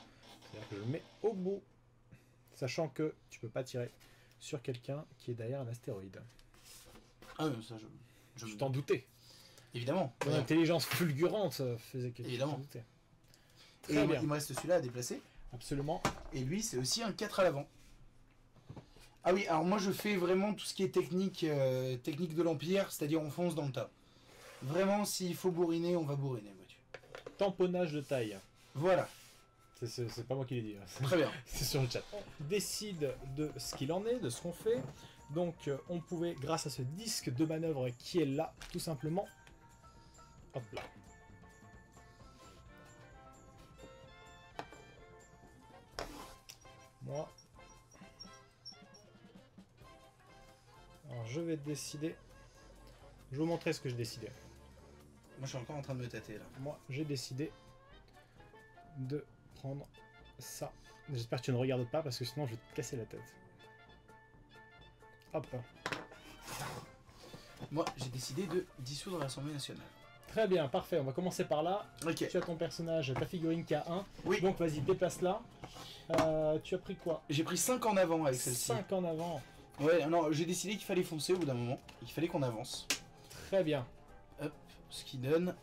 C'est-à-dire que je le mets au bout, sachant que tu peux pas tirer sur quelqu'un qui est derrière un astéroïde. Ah oui, ça Je t'en doutais. Évidemment. Mon intelligence fulgurante faisait que Évidemment. je t'en doutais. Et Très bien. il me reste celui-là à déplacer. Absolument. Et lui, c'est aussi un 4 à l'avant. Ah oui, alors moi je fais vraiment tout ce qui est technique, technique de l'Empire, c'est-à-dire on fonce dans le tas. Vraiment, s'il faut bourriner, on va bourriner, vois-tu. Tamponnage de taille. Voilà, C'est pas moi qui l'ai dit. Hein. très bien. C'est sur le chat. On décide de ce qu'il en est, de ce qu'on fait. Donc on pouvait, grâce à ce disque de manœuvre qui est là, tout simplement. Hop là. Moi. Alors je vais décider. Je vais vous montrer ce que j'ai décidé. Moi je suis encore en train de me tâter là. Moi j'ai décidé de prendre ça. J'espère que tu ne regardes pas parce que sinon je vais te casser la tête. Hop. Moi j'ai décidé de dissoudre l'Assemblée nationale. Très bien, parfait. On va commencer par là. Ok. Tu as ton personnage, ta figurine qui a 1. Oui. Donc vas-y, déplace-la. Tu as pris quoi? J'ai pris 5 en avant avec celle-ci. 5 en avant. Ouais, non, j'ai décidé qu'il fallait foncer au bout d'un moment. Et qu'il fallait qu'on avance. Très bien. Hop, ce qui donne...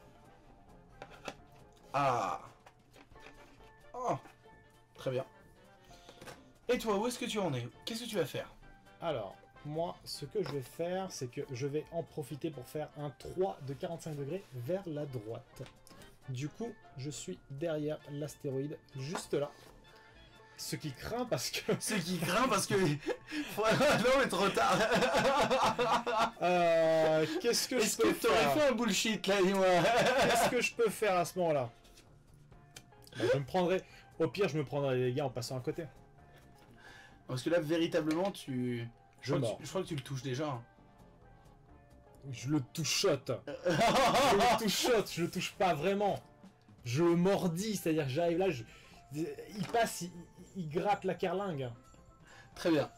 Ah. Oh. Très bien. Et toi, où est-ce que tu en es? Qu'est-ce que tu vas faire? Alors, moi, ce que je vais faire, c'est que je vais en profiter pour faire un 3 de 45 degrés vers la droite. Du coup, je suis derrière l'astéroïde, juste là. Ce qui craint parce que... Ce qui craint parce que... non mais trop tard. Qu'est-ce que Est-ce je peux que t'aurais faire? fait un bullshit là, dis-moi? Qu'est-ce que je peux faire à ce moment-là? Je me prendrai... Au pire, je me prendrai les dégâts en passant à côté. Parce que là, véritablement, tu... Je mords. Je crois que tu le touches déjà. Hein. Je le touchote. Je le touchote, je le touche pas vraiment. Je le mordis, c'est-à-dire que j'arrive là, il passe, il gratte la carlingue. Très bien.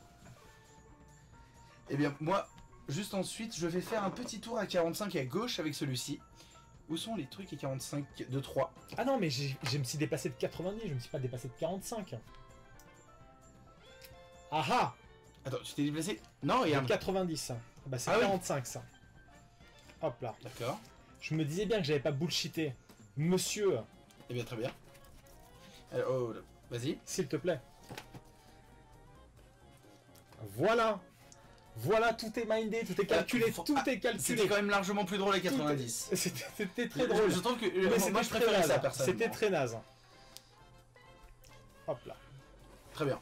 Eh bien, moi, juste ensuite, je vais faire un petit tour à 45 à gauche avec celui-ci. Où sont les trucs et 45 de 3? Ah non, mais je me suis dépassé de 90, je me suis pas dépassé de 45. Ah ah! Attends, tu t'es déplacé? Non, regarde. 90. Bah c'est Ah oui. 45 ça. Hop là. D'accord. Je me disais bien que j'avais pas bullshité. Monsieur, Eh bien, très bien. Alors, oh, vas-y. s'il te plaît. Voilà. Voilà, tout est mindé, tout est calculé, tout est calculé. C'était quand même largement plus drôle à 90. C'était très drôle. Je trouve que Mais moi, c'était je très préférais naze. ça, personnellement. C'était très naze. Hop là. Très bien.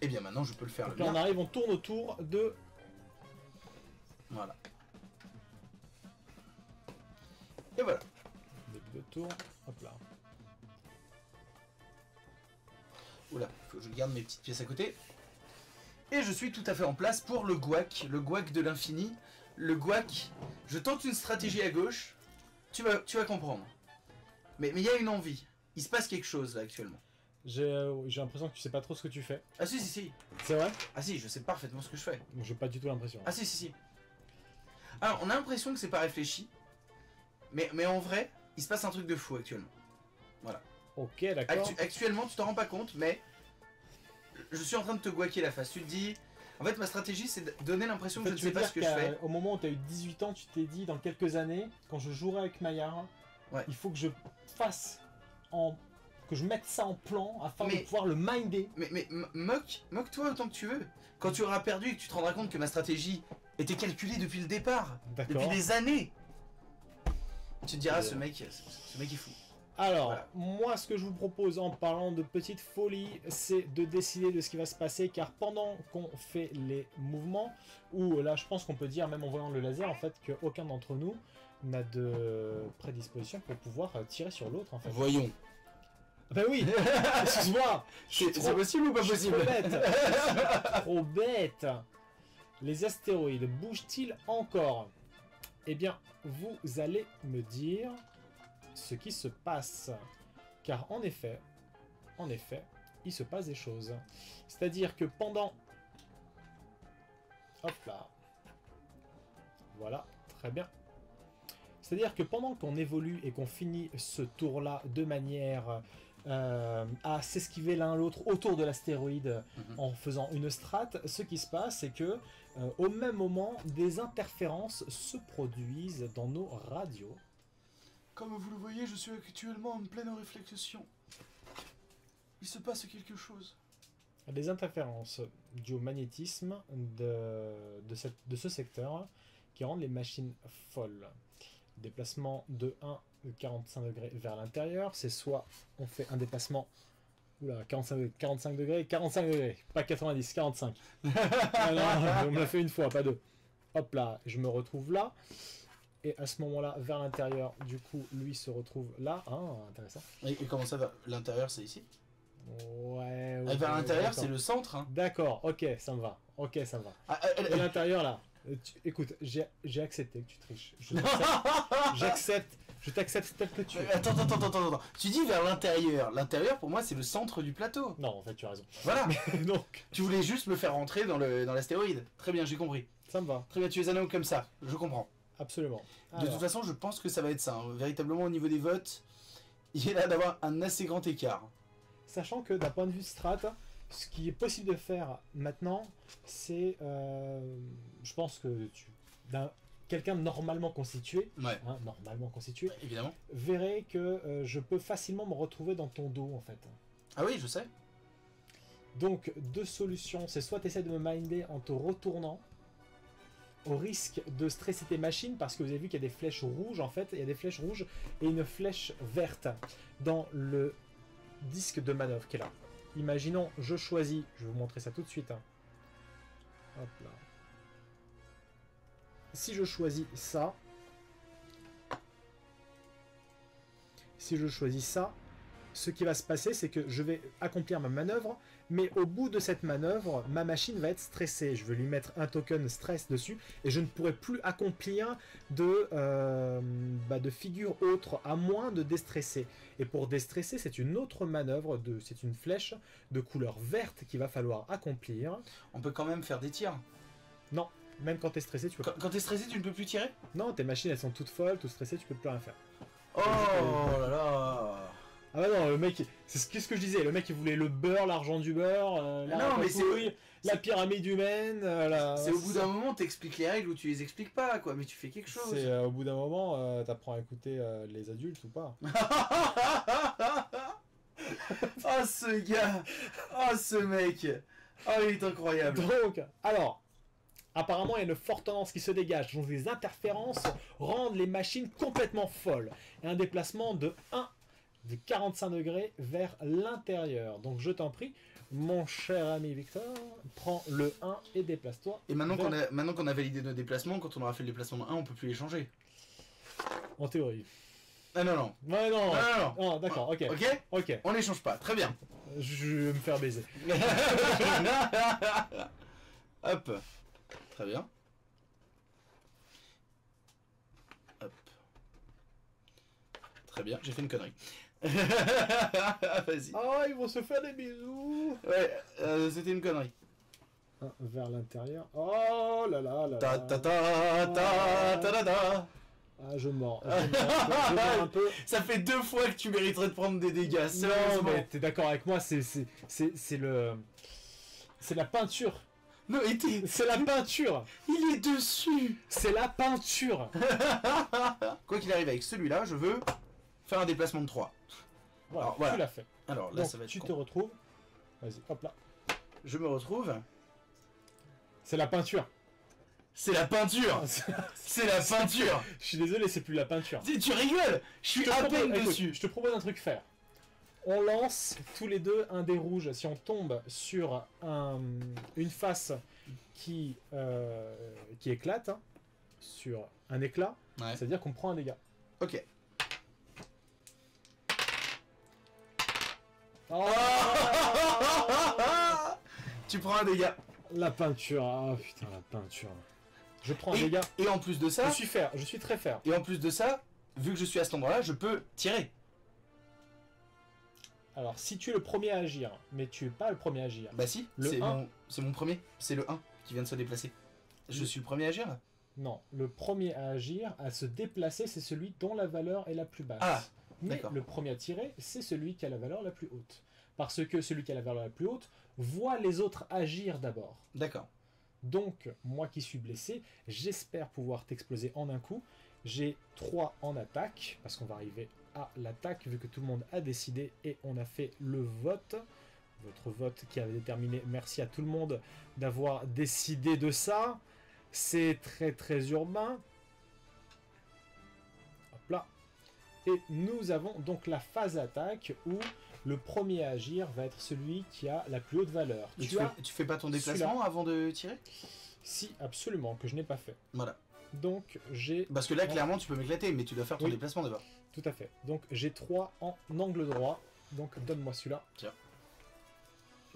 Eh bien, maintenant, je peux le faire Donc le là, on bien. arrive, on tourne autour de... Voilà. Et voilà. Début de tour. Hop là. Oula, faut que je garde mes petites pièces à côté. Et je suis tout à fait en place pour le guac de l'infini. Le guac, je tente une stratégie à gauche, tu vas comprendre. Mais il y a une envie, il se passe quelque chose là actuellement. J'ai l'impression que tu sais pas trop ce que tu fais. Ah si si si, C'est vrai? ah si, je sais parfaitement ce que je fais. J'ai pas du tout l'impression. Ah si si si. Alors on a l'impression que c'est pas réfléchi, mais en vrai, il se passe un truc de fou actuellement. Voilà. Ok, d'accord. Actuellement, tu t'en rends pas compte, mais je suis en train de te guaquer la face. Tu te dis, en fait ma stratégie c'est de donner l'impression En que fait, je ne tu sais veux pas ce que dire je fais. Au moment où tu as eu 18 ans, tu t'es dit, dans quelques années, quand je jouerai avec Maillard, Ouais. il faut que je fasse que je mette ça en plan afin de Mais- pouvoir le minder. Mais moque-toi autant que tu veux. Quand tu auras perdu et que tu te rendras compte que ma stratégie était calculée depuis le départ, depuis D'accord. des années, tu te diras, Et- ce mec est fou. Alors, Voilà. moi, ce que je vous propose en parlant de petite folie, c'est de décider de ce qui va se passer, car pendant qu'on fait les mouvements, ou là, je pense qu'on peut dire, même en voyant le laser, en fait, qu'aucun d'entre nous n'a de prédisposition pour pouvoir tirer sur l'autre, en fait. Voyons. Ben oui, excuse-moi, je suis trop- possible ou pas je suis trop bête. Je suis trop bête. Les astéroïdes bougent-ils encore? Eh bien, vous allez me dire ce qui se passe. Car en effet, il se passe des choses. C'est-à-dire que pendant... Hop là. Voilà, très bien. C'est-à-dire que pendant qu'on évolue et qu'on finit ce tour-là de manière à s'esquiver l'un l'autre autour de l'astéroïde en faisant une strate, ce qui se passe, c'est que au même moment, des interférences se produisent dans nos radios. Comme vous le voyez, je suis actuellement en pleine réflexion. Il se passe quelque chose. Des interférences dues au magnétisme de ce secteur qui rendent les machines folles. Déplacement de 1 de 45 degrés vers l'intérieur, c'est soit on fait un déplacement 45 degrés, pas 90, 45. Ah non, on me l'a fait une fois, pas deux. Hop là, je me retrouve là. Et à ce moment-là, vers l'intérieur, du coup, lui se retrouve là. Ah, intéressant. Et comment ça va? L'intérieur, c'est ici? Ouais. Et vers l'intérieur, d'accord. c'est le centre. Hein. D'accord, ok, ça me va. Ok, ça me va. Ah, Et l'intérieur là. Écoute, j'ai accepté que tu triches. J'accepte. Je t'accepte tel que tu es. Attends. Tu dis vers l'intérieur. L'intérieur, pour moi, c'est le centre du plateau. Non, en fait, tu as raison. Voilà. Donc, Tu voulais juste me faire rentrer dans l'astéroïde. Très bien, j'ai compris. ça me va. Très bien, tu es un homme comme ça. Je comprends. Absolument. De Alors, toute façon, je pense que ça va être ça. Hein. Véritablement, au niveau des votes, il est là d'avoir un assez grand écart. sachant que d'un point de vue strat, ce qui est possible de faire maintenant, c'est, je pense que quelqu'un de normalement constitué, Ouais, hein, normalement constitué, évidemment. verrait que je peux facilement me retrouver dans ton dos en fait. Ah oui, je sais. Donc deux solutions, c'est soit tu essaies de me minder en te retournant, au risque de stresser tes machines, parce que vous avez vu qu'il y a des flèches rouges en fait, il y a des flèches rouges et une flèche verte dans le disque de manœuvre qui est là. Imaginons, je choisis, je vais vous montrer ça tout de suite. Hein. Hop là. Si je choisis ça, ce qui va se passer, c'est que je vais accomplir ma manœuvre, mais au bout de cette manœuvre, ma machine va être stressée. Je vais lui mettre un token stress dessus, et je ne pourrai plus accomplir de figure autre, à moins de déstresser. Et pour déstresser, c'est une autre manœuvre, c'est une flèche de couleur verte qu'il va falloir accomplir. On peut quand même faire des tirs. Non, Même quand t'es stressé, tu peux pas. Quand t'es stressé, tu ne peux plus tirer? Non, tes machines elles sont toutes folles, toutes stressées, tu peux plus rien faire. Oh là là. Ah bah non, le mec, c'est ce que je disais, le mec il voulait le beurre, l'argent du beurre, Non, mais la pyramide humaine, c'est au bout d'un moment, t'expliques les règles ou tu les expliques pas, quoi, mais tu fais quelque chose. C'est au bout d'un moment, t'apprends à écouter les adultes ou pas. Oh ce gars. Oh ce mec. Oh il est incroyable. Donc, alors, apparemment il y a une forte tendance qui se dégage, donc les interférences rendent les machines complètement folles. Et un déplacement de 45 degrés vers l'intérieur. Donc je t'en prie, mon cher ami Victor, prends le 1 et déplace-toi. Et maintenant qu'on a validé nos déplacements, quand on aura fait le déplacement 1, on peut plus les changer. En théorie. Ah non, non. Ouais, non. Non. Non, d'accord, ok. Ok. On les change pas, très bien. Je vais me faire baiser. Hop. Très bien. Hop. Très bien, j'ai fait une connerie. Vas-y. Ah, ils vont se faire des bisous. Ouais, c'était une connerie. Vers l'intérieur. Oh là là là. Ta ta ta ta ta ta ta. Ah, je mords. Je mords un peu. Ça fait 2 fois que tu mériterais de prendre des dégâts. Non, mais t'es d'accord avec moi, c'est la peinture. Non, C'est la peinture. Il est dessus. C'est la peinture. Quoi qu'il arrive avec celui-là, je veux faire un déplacement de 3. Voilà, Alors, voilà. tu l'as fait. Alors là, donc, ça va être tu con. te retrouves. Vas-y, hop là. Je me retrouve. C'est la peinture. C'est la peinture. C'est la peinture. Je suis désolé, c'est plus la peinture. Tu rigoles. Je suis à peine dessus. Je te propose un truc faire. On lance tous les deux un dé rouge. Si on tombe sur une face qui éclate, hein, sur un éclat, Ouais. c'est-à-dire qu'on prend un dégât. Ok. Oh Tu prends un dégât. la peinture. Ah putain, la peinture. Je prends un dégât. Et en plus de ça, Je suis très fair. et en plus de ça, vu que je suis à cet endroit-là, je peux tirer. Alors, si tu es le premier à agir, mais tu es pas le premier à agir. Bah si, Le c'est 1. mon premier. C'est le 1 qui vient de se déplacer. Je suis le premier à agir. Non, le premier à agir, à se déplacer, c'est celui dont la valeur est la plus basse. Ah, mais d'accord. le premier à tirer, c'est celui qui a la valeur la plus haute. Parce que celui qui a la valeur la plus haute voit les autres agir d'abord. D'accord. Donc, moi qui suis blessé, j'espère pouvoir t'exploser en un coup. J'ai 3 en attaque, parce qu'on va arriver à l'attaque, vu que tout le monde a décidé et on a fait le vote. Votre vote qui avait déterminé, merci à tout le monde d'avoir décidé de ça. C'est très très urbain. Hop là. Et nous avons donc la phase attaque où le premier à agir va être celui qui a la plus haute valeur. Mais tu fais pas ton déplacement avant de tirer? Si, absolument, que je n'ai pas fait. Voilà. Donc j'ai... Parce que là, clairement, tu peux m'éclater, mais tu dois faire ton Oui. déplacement d'abord. Tout à fait. Donc j'ai 3 en angle droit. Donc donne-moi celui-là. Tiens.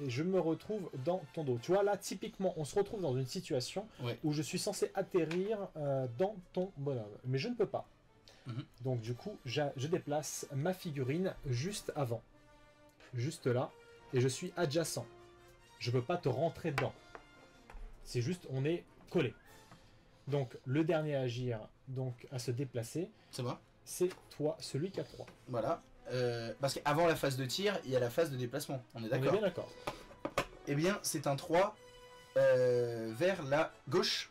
Et je me retrouve dans ton dos. Tu vois, là, typiquement, on se retrouve dans une situation Ouais. où je suis censé atterrir dans ton bonhomme. Mais je ne peux pas. Mhm. Donc du coup, je déplace ma figurine juste avant. Juste là. Et je suis adjacent. Je peux pas te rentrer dedans. C'est juste, on est collé. Donc le dernier à agir, donc à se déplacer, C'est moi. c'est toi, celui qui a 3. Voilà. Parce qu'avant la phase de tir, il y a la phase de déplacement. On est On est d'accord? bien d'accord. Eh bien, c'est un 3 vers la gauche.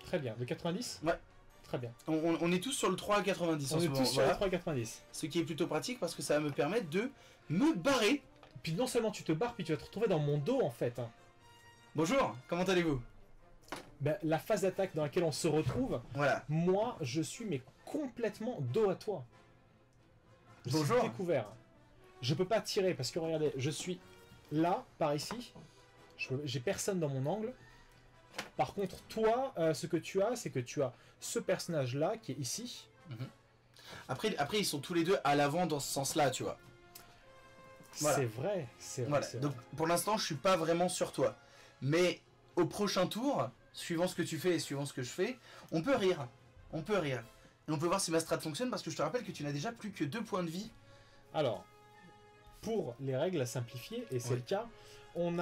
Très bien. De 90? Ouais. Très bien. On est tous sur le 3 à 90 en On ce est moment. tous sur Voilà. les 390. Ce qui est plutôt pratique parce que ça va me permettre de me barrer. Puis non seulement tu te barres, puis tu vas te retrouver dans mon dos en fait. Hein. Bonjour, comment allez-vous? Ben, la phase d'attaque dans laquelle on se retrouve, Voilà. moi je suis mais complètement dos à toi. Je Bonjour. suis découvert. Je peux pas tirer parce que regardez, je suis là, par ici. J'ai personne dans mon angle. Par contre, toi, ce que tu as, c'est que tu as ce personnage-là qui est ici. Après, ils sont tous les deux à l'avant dans ce sens-là, tu vois. Voilà. C'est vrai, c'est vrai. Voilà. c'est Donc vrai. pour l'instant, je suis pas vraiment sur toi. Mais au prochain tour, suivant ce que tu fais et suivant ce que je fais, on peut rire. On peut rire. Et on peut voir si ma strat fonctionne parce que je te rappelle que tu n'as déjà plus que 2 points de vie. Alors, pour les règles à simplifier, et c'est Oui. le cas, on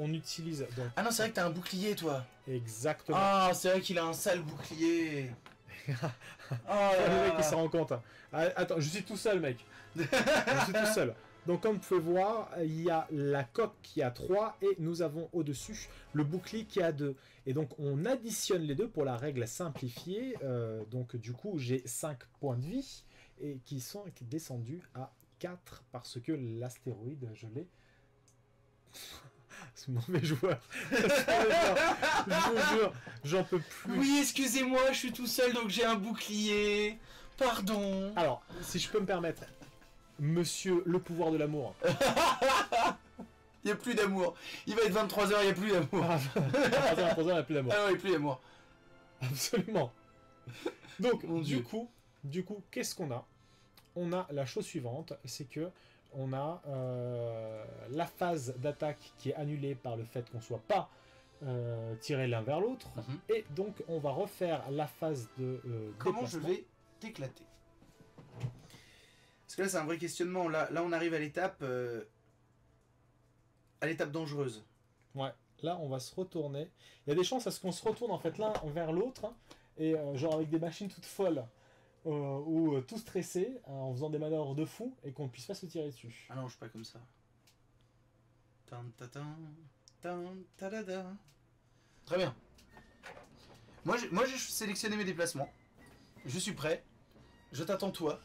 on utilise donc... Ah non, c'est vrai que t'as un bouclier, toi. Exactement. Ah, c'est vrai qu'il a un sale bouclier. Oh Le mec, là il s'en rend compte. Hein. Ah, attends, je suis tout seul, mec. Je suis tout seul. Donc, comme vous pouvez voir, il y a la coque qui a 3 et nous avons au-dessus le bouclier qui a 2. Et donc, on additionne les deux pour la règle simplifiée. Donc, du coup, j'ai 5 points de vie et qui sont descendus à 4 parce que l'astéroïde, je l'ai... C'est mauvais joueur. Je vous jure, j'en peux plus. Oui, excusez-moi, je suis tout seul, donc j'ai un bouclier. Pardon. Alors, si je peux me permettre, monsieur le pouvoir de l'amour. Il n'y a plus d'amour. Il va être 23h, il n'y a plus d'amour. À partir de 23 ans, il n'y a plus d'amour. Ah non, il n'y a plus d'amour. Absolument. Donc, Mon Dieu. du coup, qu'est-ce qu'on a? On a la chose suivante, c'est que on a la phase d'attaque qui est annulée par le fait qu'on soit pas tiré l'un vers l'autre. Et donc, on va refaire la phase de Comment je déplacement. vais t'éclater? Parce que là, c'est un vrai questionnement. Là on arrive à l'étape dangereuse. Ouais, là, on va se retourner. Il y a des chances à ce qu'on se retourne en fait l'un vers l'autre, hein, et genre avec des machines toutes folles. Ou tout stressé en faisant des manœuvres de fou et qu'on ne puisse pas se tirer dessus. Ah non, je suis pas comme ça. Tan, ta, tan, tan, ta, da, da. Très bien. Moi, j'ai sélectionné mes déplacements. Je suis prêt. Je t'attends toi.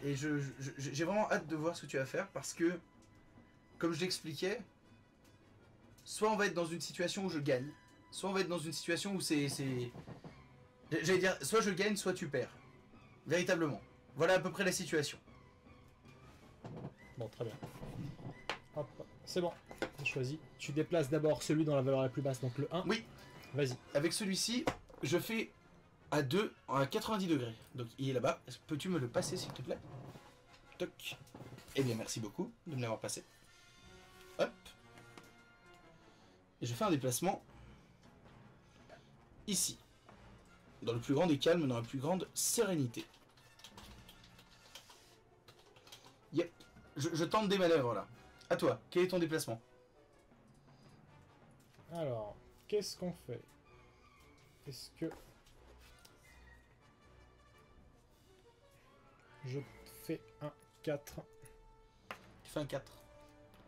Et j'ai vraiment hâte de voir ce que tu vas faire parce que, comme je l'expliquais, soit on va être dans une situation où je gagne, soit on va être dans une situation où c'est... J'allais dire, soit je gagne, soit tu perds. Véritablement. Voilà à peu près la situation. Bon, très bien. Hop, c'est bon. J'ai choisi. Tu déplaces d'abord celui dont la valeur est la plus basse, donc le 1. Oui. Vas-y. Avec celui-ci, je fais à 2, à 90 degrés. Donc il est là-bas. Peux-tu me le passer, s'il te plaît? Toc. Eh bien, merci beaucoup de me l'avoir passé. Hop. Et je fais un déplacement ici. Dans le plus grand des calmes, dans la plus grande sérénité. Yep. Je tente des manœuvres là. À toi, quel est ton déplacement? Alors, qu'est-ce qu'on fait? Est-ce que... Je fais un 4. Tu fais un 4.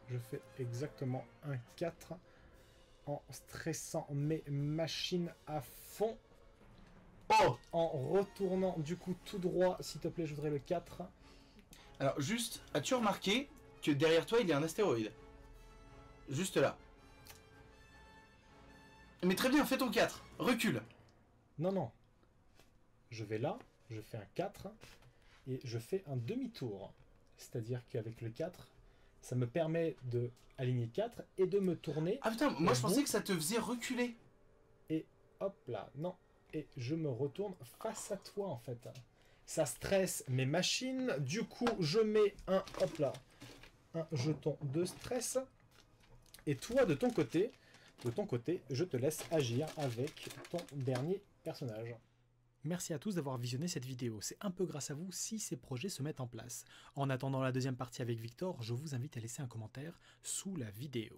Je fais exactement un 4 en stressant mes machines à fond. Oh! En retournant du coup tout droit, s'il te plaît, je voudrais le 4. Alors juste, as-tu remarqué que derrière toi il y a un astéroïde? Juste là. Mais très bien, fais ton 4. Recule. Non, non. Je vais là, je fais un 4 et je fais un demi-tour. C'est-à-dire qu'avec le 4, ça me permet de aligner 4 et de me tourner. Ah putain, moi je pensais que ça te faisait reculer. Et hop là, non. Et je me retourne face à toi en fait. Ça stresse mes machines. Du coup, je mets un, hop là, un jeton de stress. Et toi, de ton côté, je te laisse agir avec ton dernier personnage. Merci à tous d'avoir visionné cette vidéo. C'est un peu grâce à vous si ces projets se mettent en place. En attendant la deuxième partie avec Victor, je vous invite à laisser un commentaire sous la vidéo.